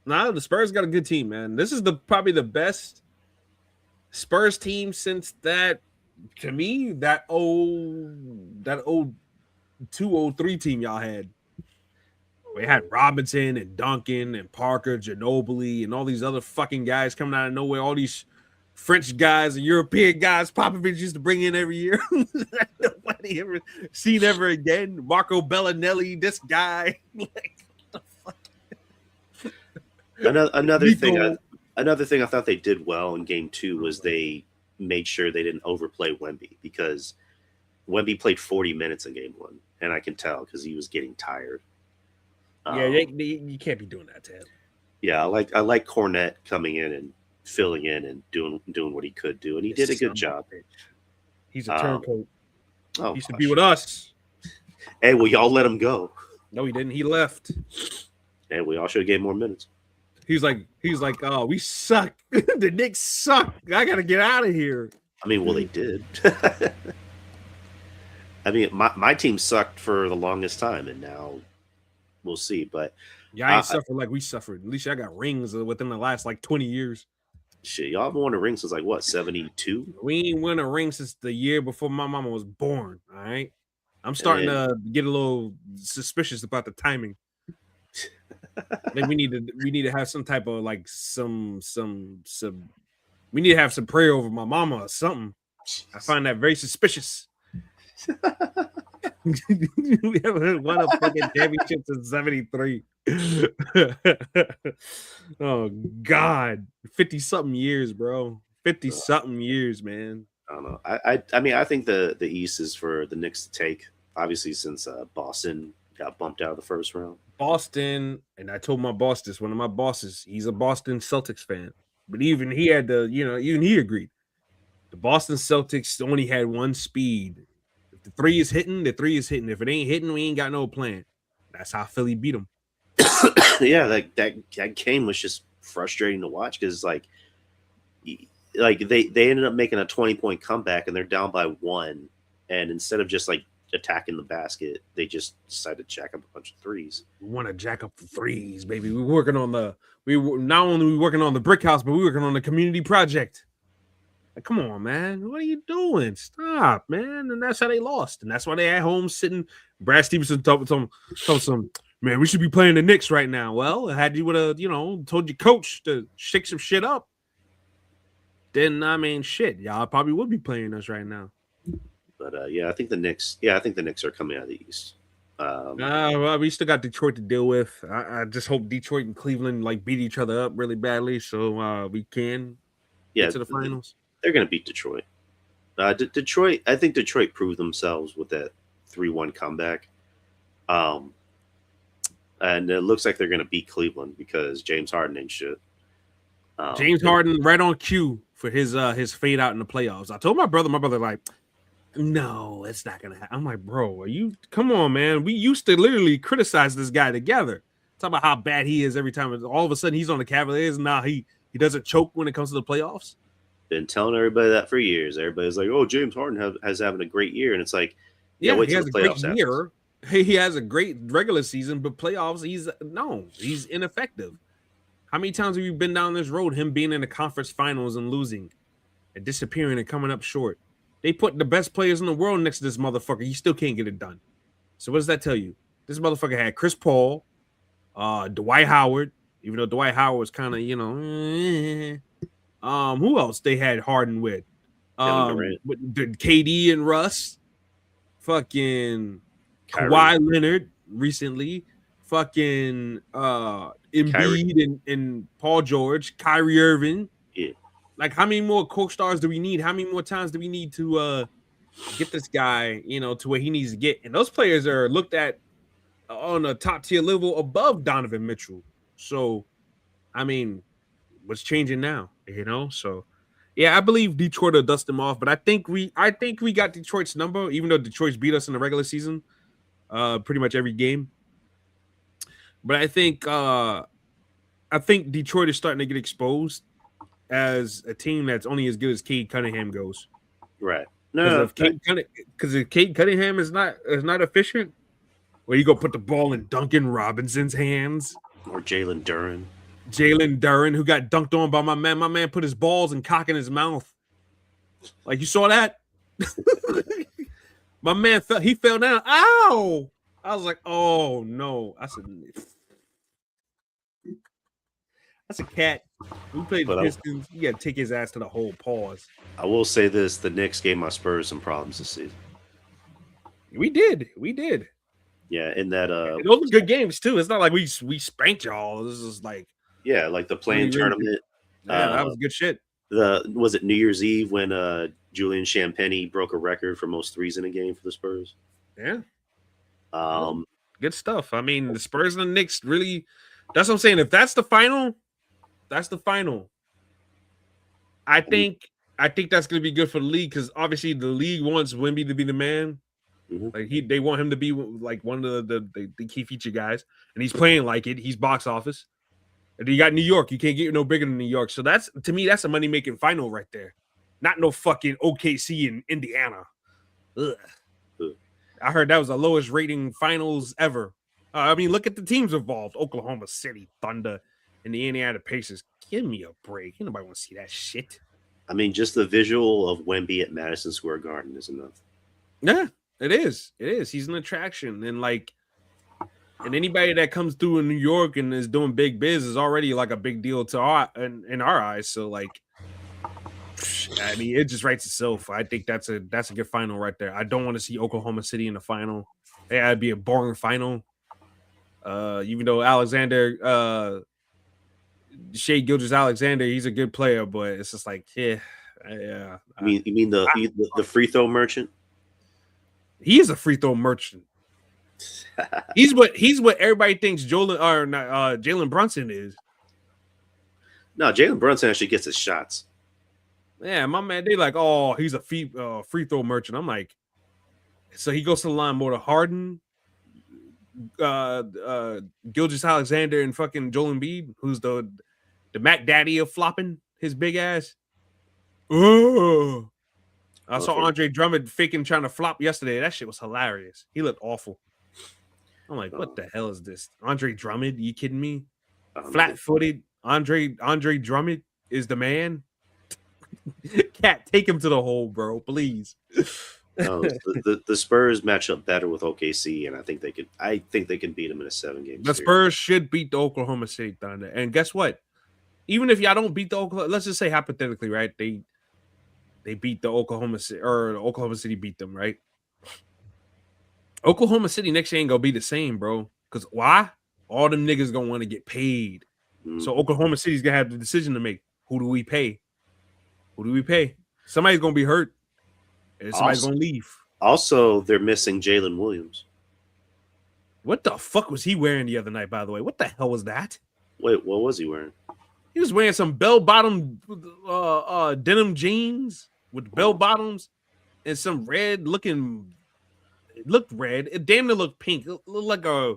No, the Spurs got a good team, man. This is probably the best Spurs team since that. To me, that old 203 team y'all had. We had Robinson and Duncan and Parker, Ginobili, and all these other fucking guys coming out of nowhere. All these French guys and European guys Popovich used to bring in every year. Nobody ever seen ever again. Marco Bellinelli, this guy. Like, what the fuck? Another thing I thought they did well in game two was they made sure they didn't overplay Wemby because Wemby played 40 minutes in game one, and I can tell because he was getting tired. Yeah, you can't be doing that to him. Yeah, I like Cornette coming in and filling in and doing what he could do, and he did a good job. He's a turncoat. Oh, he used to be with us. Hey, well, y'all let him go. No, he didn't. He left. And we all should have gave more minutes. He's like, oh, we suck. The Knicks suck. I gotta get out of here. I mean, well, they did. I mean, my team sucked for the longest time, and now we'll see. But y'all ain't suffered like we suffered. At least I got rings within the last like 20 years. Shit, y'all haven't won a ring since like what, 72? We ain't won a ring since the year before my mama was born. All right. I'm starting to get a little suspicious about the timing. Maybe we need to have some type of like some we need to have some prayer over my mama or something. I find that very suspicious. We haven't won a fucking championship since 73. Oh God. 50-something years, bro. 50-something years, man. I don't know. I mean, I think the East is for the Knicks to take, obviously, since Boston got bumped out of the first round. Boston, and I told my boss this, one of my bosses, he's a Boston Celtics fan. But even he had even he agreed. The Boston Celtics only had one speed. If the three is hitting, the three is hitting. If it ain't hitting, we ain't got no plan. That's how Philly beat them. Yeah, that game was just frustrating to watch because like they ended up making a 20-point comeback and they're down by one, and instead of just like attacking the basket, they just decided to jack up a bunch of threes. We want to jack up the threes, baby. We were not only working on the brick house, but we were working on the community project. Like, come on, man. What are you doing? Stop, man. And that's how they lost. And that's why they at home sitting. Brad Stevenson told some, man, we should be playing the Knicks right now. Well, had you would have, told your coach to shake some shit up, then I mean, shit, y'all probably would be playing us right now. But yeah, I think the Knicks are coming out of the East. Well, we still got Detroit to deal with. I just hope Detroit and Cleveland like beat each other up really badly, so we can get to the finals. They're going to beat Detroit. Detroit, I think Detroit proved themselves with that 3-1 comeback. and it looks like they're going to beat Cleveland because James Harden ain't shit. James Harden right on cue for his fade out in the playoffs. I told my brother like, no, it's not gonna happen. I'm like, bro, are you come on, man? We used to literally criticize this guy together. Talk about how bad he is every time. All of a sudden he's on the Cavaliers. Now he doesn't choke when it comes to the playoffs. Been telling everybody that for years. Everybody's like, "Oh, James Harden has having a great year," and it's like, yeah, wait he till has the a great playoffs year. He has a great regular season, but playoffs, he's ineffective. How many times have you been down this road? Him being in the conference finals and losing, and disappearing and coming up short. They put the best players in the world next to this motherfucker. He still can't get it done. So what does that tell you? This motherfucker had Chris Paul, Dwight Howard, even though Dwight Howard was kind of, who else they had Harden with? With KD and Russ, fucking Kawhi Leonard recently, fucking Embiid and Paul George, Kyrie Irving. Yeah. Like, how many more co-stars do we need? How many more times do we need to get this guy, to where he needs to get? And those players are looked at on a top tier level above Donovan Mitchell. So, I mean, what's changing now? So yeah, I believe Detroit will dust them off, but I think we got Detroit's number, even though Detroit's beat us in the regular season, pretty much every game. But I think Detroit is starting to get exposed as a team that's only as good as Cade Cunningham goes. Right. Because if Cade Cunningham is not efficient, where you go put the ball in Duncan Robinson's hands or Jalen Duren, who got dunked on by my man. My man put his balls and cock in his mouth. Like, you saw that? My man fell down. Ow! I was like, oh no. I said, that's a cat. We played the Pistons. You gotta take his ass to the whole pause. I will say this: the Knicks gave my Spurs some problems this season. We did. Yeah, in that and those are good games too. It's not like we spanked y'all. This is like like the playing tournament. Yeah, that was good shit. Was it New Year's Eve when Julian Champagnie broke a record for most threes in a game for the Spurs? Yeah. Good stuff. I mean, the Spurs and the Knicks really. That's what I'm saying. If that's the final, that's the final. I think that's going to be good for the league because obviously the league wants Wemby to be the man. Mm-hmm. Like they want him to be like one of the key feature guys, and he's playing like it. He's box office. And you got New York. You can't get no bigger than New York. So that's, to me, that's a money making final right there. Not no fucking OKC in Indiana. Ugh. I heard that was the lowest rating finals ever. I mean, look at the teams involved: Oklahoma City Thunder and the Indiana Pacers. Give me a break. Ain't nobody want to see that shit. I mean, just the visual of Wemby at Madison Square Garden is enough. Yeah, it is. He's an attraction, and anybody that comes through in New York and is doing big biz is already like a big deal to in our eyes. So like, I mean, it just writes itself. I think that's a good final right there. I don't want to see Oklahoma City in the final. Yeah, it'd be a boring final. Even though Shai Gilgeous-Alexander, he's a good player, but it's just like, yeah. You mean the free throw merchant? He is a free throw merchant. He's what everybody thinks Jalen Brunson is. No, Jalen Brunson actually gets his shots. Yeah, my man, they like, oh, he's a free throw merchant. I'm like, so he goes to the line more to Harden, Gilgeous-Alexander, and fucking Joel Embiid, who's the Mac Daddy of flopping his big ass. Oh, I saw Andre Drummond faking trying to flop yesterday. That shit was hilarious. He looked awful. I'm like, what the hell is this? Andre Drummond? Are you kidding me? Flat-footed Andre Drummond is the man. Cat, take him to the hole, bro, please. The Spurs match up better with OKC, and I think they can beat them in a 7-game. The Spurs should beat the Oklahoma City Thunder, and guess what? Even if y'all don't beat the Oklahoma, let's just say hypothetically, right? They beat the Oklahoma City, or Oklahoma City beat them, right? Oklahoma City next year ain't gonna be the same, bro. Because why? All them niggas gonna want to get paid. Mm-hmm. So Oklahoma City's gonna have the decision to make. Who do we pay? Somebody's gonna be hurt. And somebody's gonna leave. Also, they're missing Jalen Williams. What the fuck was he wearing the other night, by the way? What the hell was that? Wait, what was he wearing? He was wearing some bell-bottom denim jeans with bell bottoms and some red looking. It looked red. It damn near looked pink. It looked like a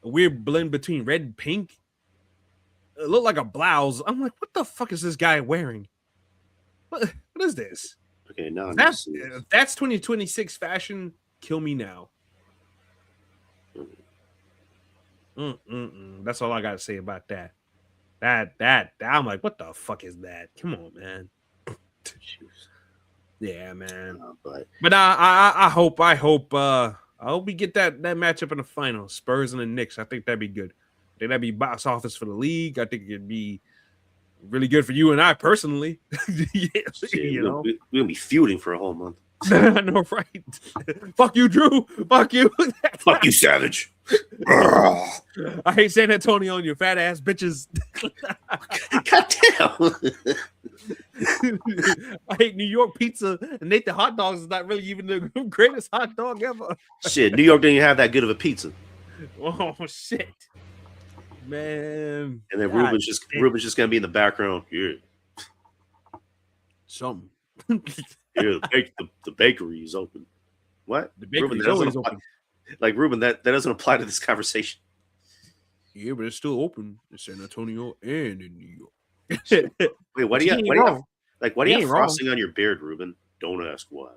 weird blend between red and pink. It looked like a blouse. I'm like, what the fuck is this guy wearing? What is this? Okay, now That's 2026 fashion. Kill me now. That's all I gotta say about that. That I'm like, what the fuck is that? Come on, man. Yeah, man. But I hope we get that matchup in the final. Spurs and the Knicks. I think that'd be good. I think that'd be box office for the league. I think it'd be really good for you and I personally. You know, we're gonna be feuding for a whole month. I know, right? Fuck you, Drew. Fuck you. Fuck you, Savage. I hate San Antonio and your fat ass bitches. God damn. I hate New York pizza and Nathan hot dogs is not really even the greatest hot dog ever. Shit, New York didn't have that good of a pizza. Oh shit, man. And then Ruben's just gonna be in the background. Yeah. Something. Yeah, the bakery is open. What? The bakery is always open. Like Ruben, that doesn't apply to this conversation. Yeah, but it's still open in San Antonio and in New York. Wait, why do you have frosting on your beard, Ruben? Don't ask why.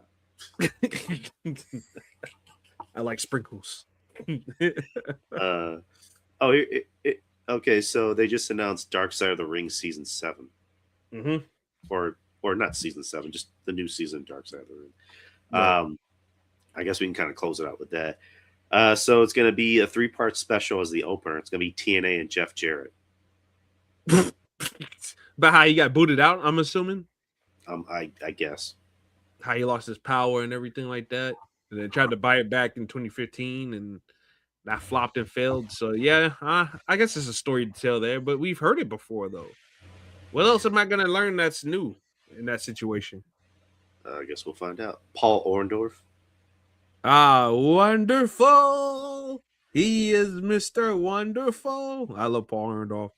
I like sprinkles. Okay, so they just announced Dark Side of the Ring season 7. Mm-hmm. Or not season 7, just the new season Dark Side of the Ring. Right. I guess we can kind of close it out with that. So it's going to be a 3-part special as the opener. It's going to be TNA and Jeff Jarrett. About how he got booted out, I'm assuming. I guess. How he lost his power and everything like that. And then tried to buy it back in 2015 and that flopped and failed. So yeah, I guess there's a story to tell there, but we've heard it before though. What else am I going to learn that's new in that situation? I guess we'll find out. Paul Orndorff. Ah, wonderful. He is Mr. Wonderful. I love Paul Orndorff.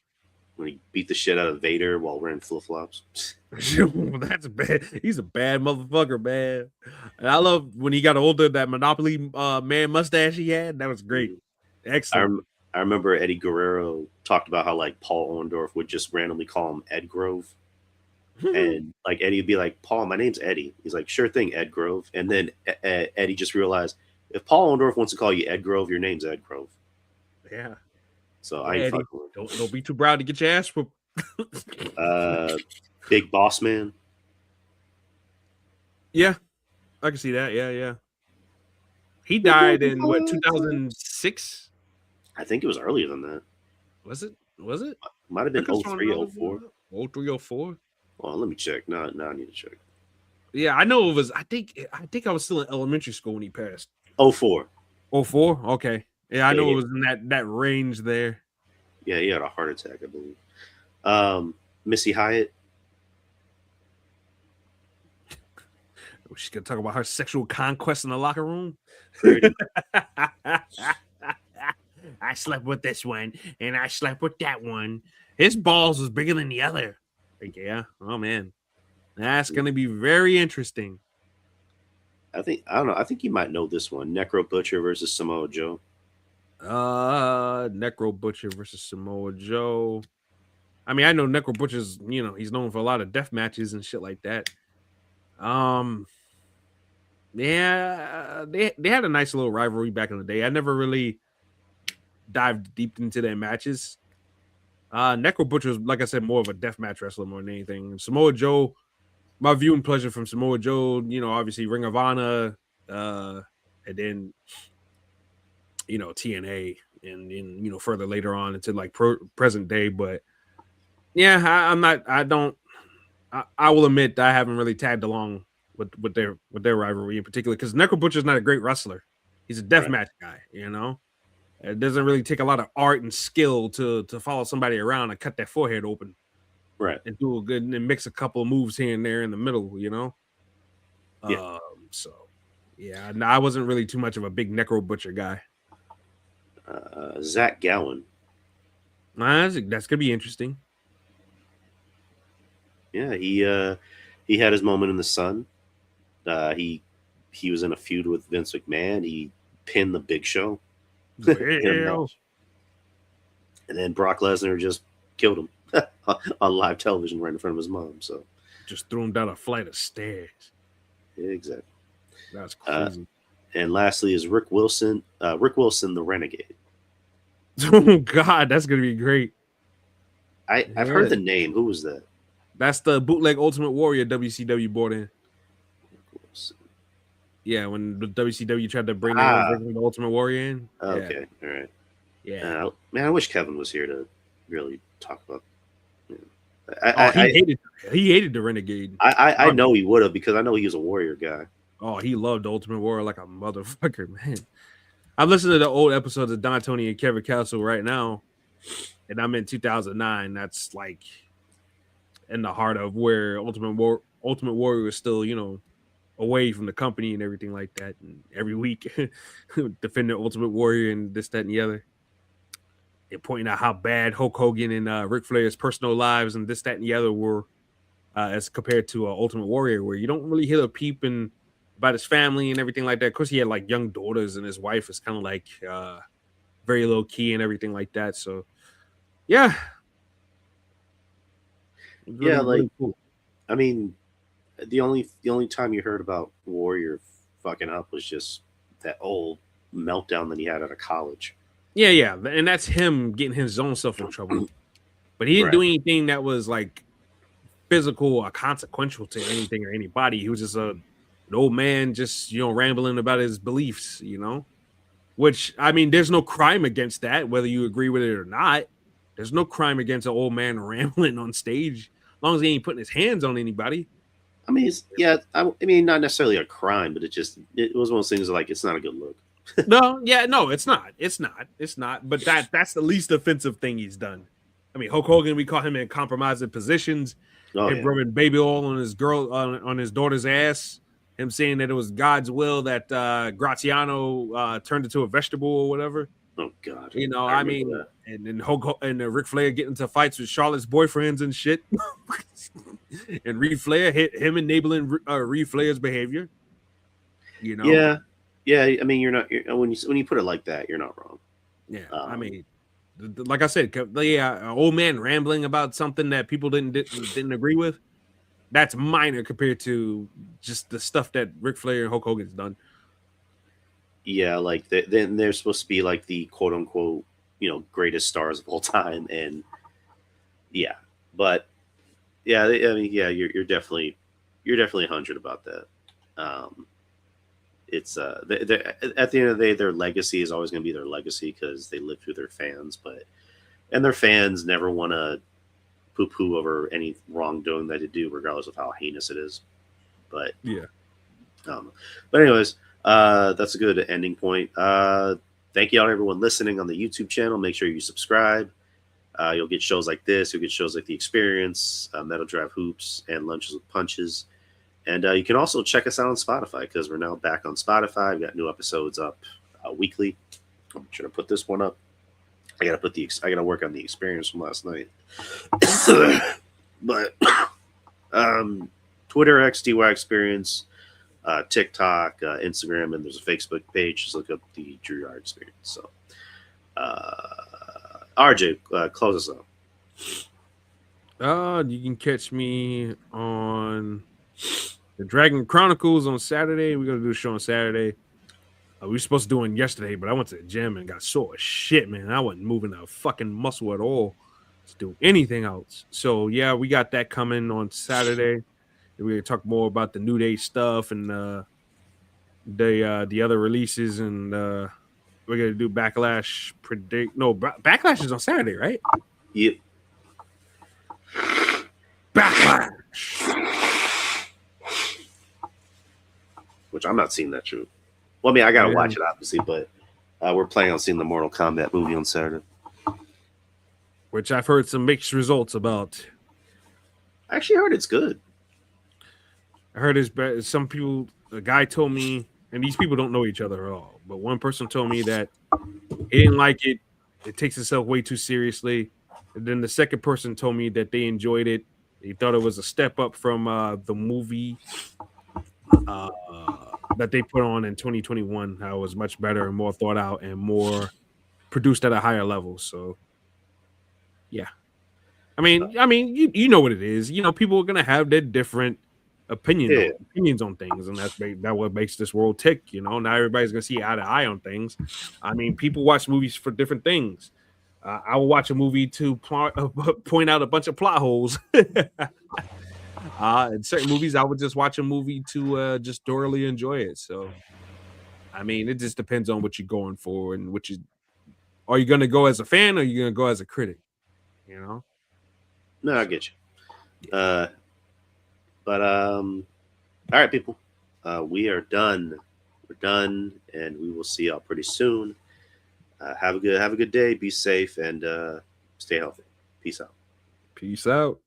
When he beat the shit out of Vader while wearing flip-flops. That's bad. He's a bad motherfucker, man. And I love when he got older, that Monopoly man mustache he had. That was great. Excellent. I remember Eddie Guerrero talked about how like Paul Orndorff would just randomly call him Ed Grove. And like Eddie would be like, Paul, my name's Eddie. He's like, sure thing, Ed Grove. And then Eddie just realized, if Paul Orndorff wants to call you Ed Grove, your name's Ed Grove. Yeah. So I ain't don't be too proud to get your ass whooped. Big Boss Man. Yeah, I can see that. Yeah. He died in what, 2006? I think it was earlier than that. Was it? Might have been 03, 04. 03, 04. Well, let me check. Now I need to check. Yeah, I know it was. I think I was still in elementary school when he passed. 04. 04? Okay. Yeah, I know it was in that range there. Yeah, he had a heart attack, I believe. Missy Hyatt. She's gonna talk about her sexual conquest in the locker room. I slept with this one, and I slept with that one. His balls was bigger than the other. Like, yeah. Oh man, that's gonna be very interesting. I don't know. I think you might know this one. Necro Butcher versus Samoa Joe. Necro Butcher versus Samoa Joe. I mean, I know Necro Butcher's, he's known for a lot of death matches and shit like that. Yeah, they had a nice little rivalry back in the day. I never really dived deep into their matches. Necro Butcher was, like I said, more of a death match wrestler more than anything. Samoa Joe, my viewing pleasure from Samoa Joe, obviously Ring of Honor, and then TNA, and further later on into like present day. But yeah, I will admit I haven't really tagged along with their rivalry in particular, because Necro Butcher's not a great wrestler. He's a deathmatch guy, It doesn't really take a lot of art and skill to follow somebody around and cut their forehead open, right? And do a good and mix a couple of moves here and there in the middle, Yeah. So yeah, I wasn't really too much of a big Necro Butcher guy. Zach Gowen. That's gonna be interesting. Yeah, he had his moment in the sun. He was in a feud with Vince McMahon. He pinned the Big Show in a Well, match, and then Brock Lesnar just killed him on live television right in front of his mom. So just threw him down a flight of stairs. yeah, exactly. That's crazy. And lastly is Rick Wilson. Rick Wilson, the Renegade. Oh God, that's gonna be great. I've heard the name. Who was that? That's the bootleg Ultimate Warrior WCW brought in. Yeah, when the WCW tried to bring their own version of the Ultimate Warrior in. Okay, all right. Yeah, man, I wish Kevin was here to really talk about. He hated the Renegade. I know he would have, because I know he was a Warrior guy. Oh, he loved Ultimate Warrior like a motherfucker, man. I'm listening to the old episodes of Don Tony and Kevin Castle right now, and I'm in 2009. That's like in the heart of where Ultimate Warrior is still, away from the company and everything like that. And every week, defending Ultimate Warrior and this, that, and the other. And pointing out how bad Hulk Hogan and Ric Flair's personal lives and this, that, and the other were as compared to Ultimate Warrior, where you don't really hear a peep about his family and everything like that. Of course, he had like young daughters, and his wife is kind of like very low key and everything like that. So, yeah. Really, really cool. I mean, the only time you heard about Warrior fucking up was just that old meltdown that he had out of college. Yeah, and that's him getting his own self in trouble. But he didn't do anything that was like physical or consequential to anything or anybody. He was just an old man just, rambling about his beliefs, which, I mean, there's no crime against that, whether you agree with it or not. There's no crime against an old man rambling on stage, as long as he ain't putting his hands on anybody. I mean, I mean, not necessarily a crime, but it was one of those things like, it's not a good look. No, it's not. But that's the least offensive thing he's done. I mean, Hulk Hogan, we caught him in compromising positions. Him rubbing baby oil on his on his daughter's ass. Him saying that it was God's will that Graziano turned into a vegetable or whatever. Oh God! I mean, that. And then Hulk and Ric Flair get into fights with Charlotte's boyfriends and shit. And Ric Flair hit him enabling Ric Flair's behavior. Yeah. I mean, you're not when you put it like that, you're not wrong. Yeah, I mean, like I said, an old man rambling about something that people didn't agree with. That's minor compared to just the stuff that Ric Flair and Hulk Hogan's done. Yeah, like then they're supposed to be like the quote unquote, greatest stars of all time, and yeah, but yeah, I mean, yeah, you're definitely 100 about that. It's at the end of the day, their legacy is always going to be their legacy because they live through their fans, and their fans never want to poo-poo over any wrongdoing that they do, regardless of how heinous it is. But yeah, but anyways, that's a good ending point. Thank you all, everyone listening on the YouTube channel. Make sure you subscribe. You'll get shows like this. You'll get shows like The Experience, Metal Drive Hoops, and Lunches with Punches. And you can also check us out on Spotify, because we're now back on Spotify. We've got new episodes up weekly. I'm trying to put this one up. I gotta work on The Experience from last night. But Twitter, XDY Experience, TikTok, Instagram, and there's a Facebook page. Just look up the Drew Yari Experience. So, RJ, close us out. You can catch me on the Dragon Chronicles on Saturday. We're gonna do a show on Saturday. We were supposed to do one yesterday, but I went to the gym and got sore as shit, man. I wasn't moving a fucking muscle at all to do anything else. So yeah, we got that coming on Saturday. We're gonna talk more about the New Day stuff and the other releases, and we're gonna do Backlash. Backlash is on Saturday, right? Yep. Backlash. Which I'm not seeing that true. Well, I mean, I gotta watch it obviously, but we're planning on seeing the Mortal Kombat movie on Saturday, which I've heard some mixed results about. I actually heard it's good. I heard it's some people. A guy told me, and these people don't know each other at all, but one person told me that He didn't like it. It takes itself way too seriously. And then the second person told me that they enjoyed it. They thought it was a step up from the movie uh, that they put on in 2021. How it was much better and more thought out and more produced at a higher level. So yeah, you know what it is. You know, people are gonna have their different Yeah. opinions on things, and that what makes this world tick. You know, not everybody's gonna see eye to eye on things. I mean, people watch movies for different things. I will watch a movie to point out a bunch of plot holes. In certain movies, I would just watch a movie to just thoroughly enjoy it. So, I mean, it just depends on what you're going for and what you are you going to go as a fan or are you going to go as a critic? You know? No, I get you. But all right, people. We are done. We're done, and we will see y'all pretty soon. Have a good day. Be safe and stay healthy. Peace out. Peace out.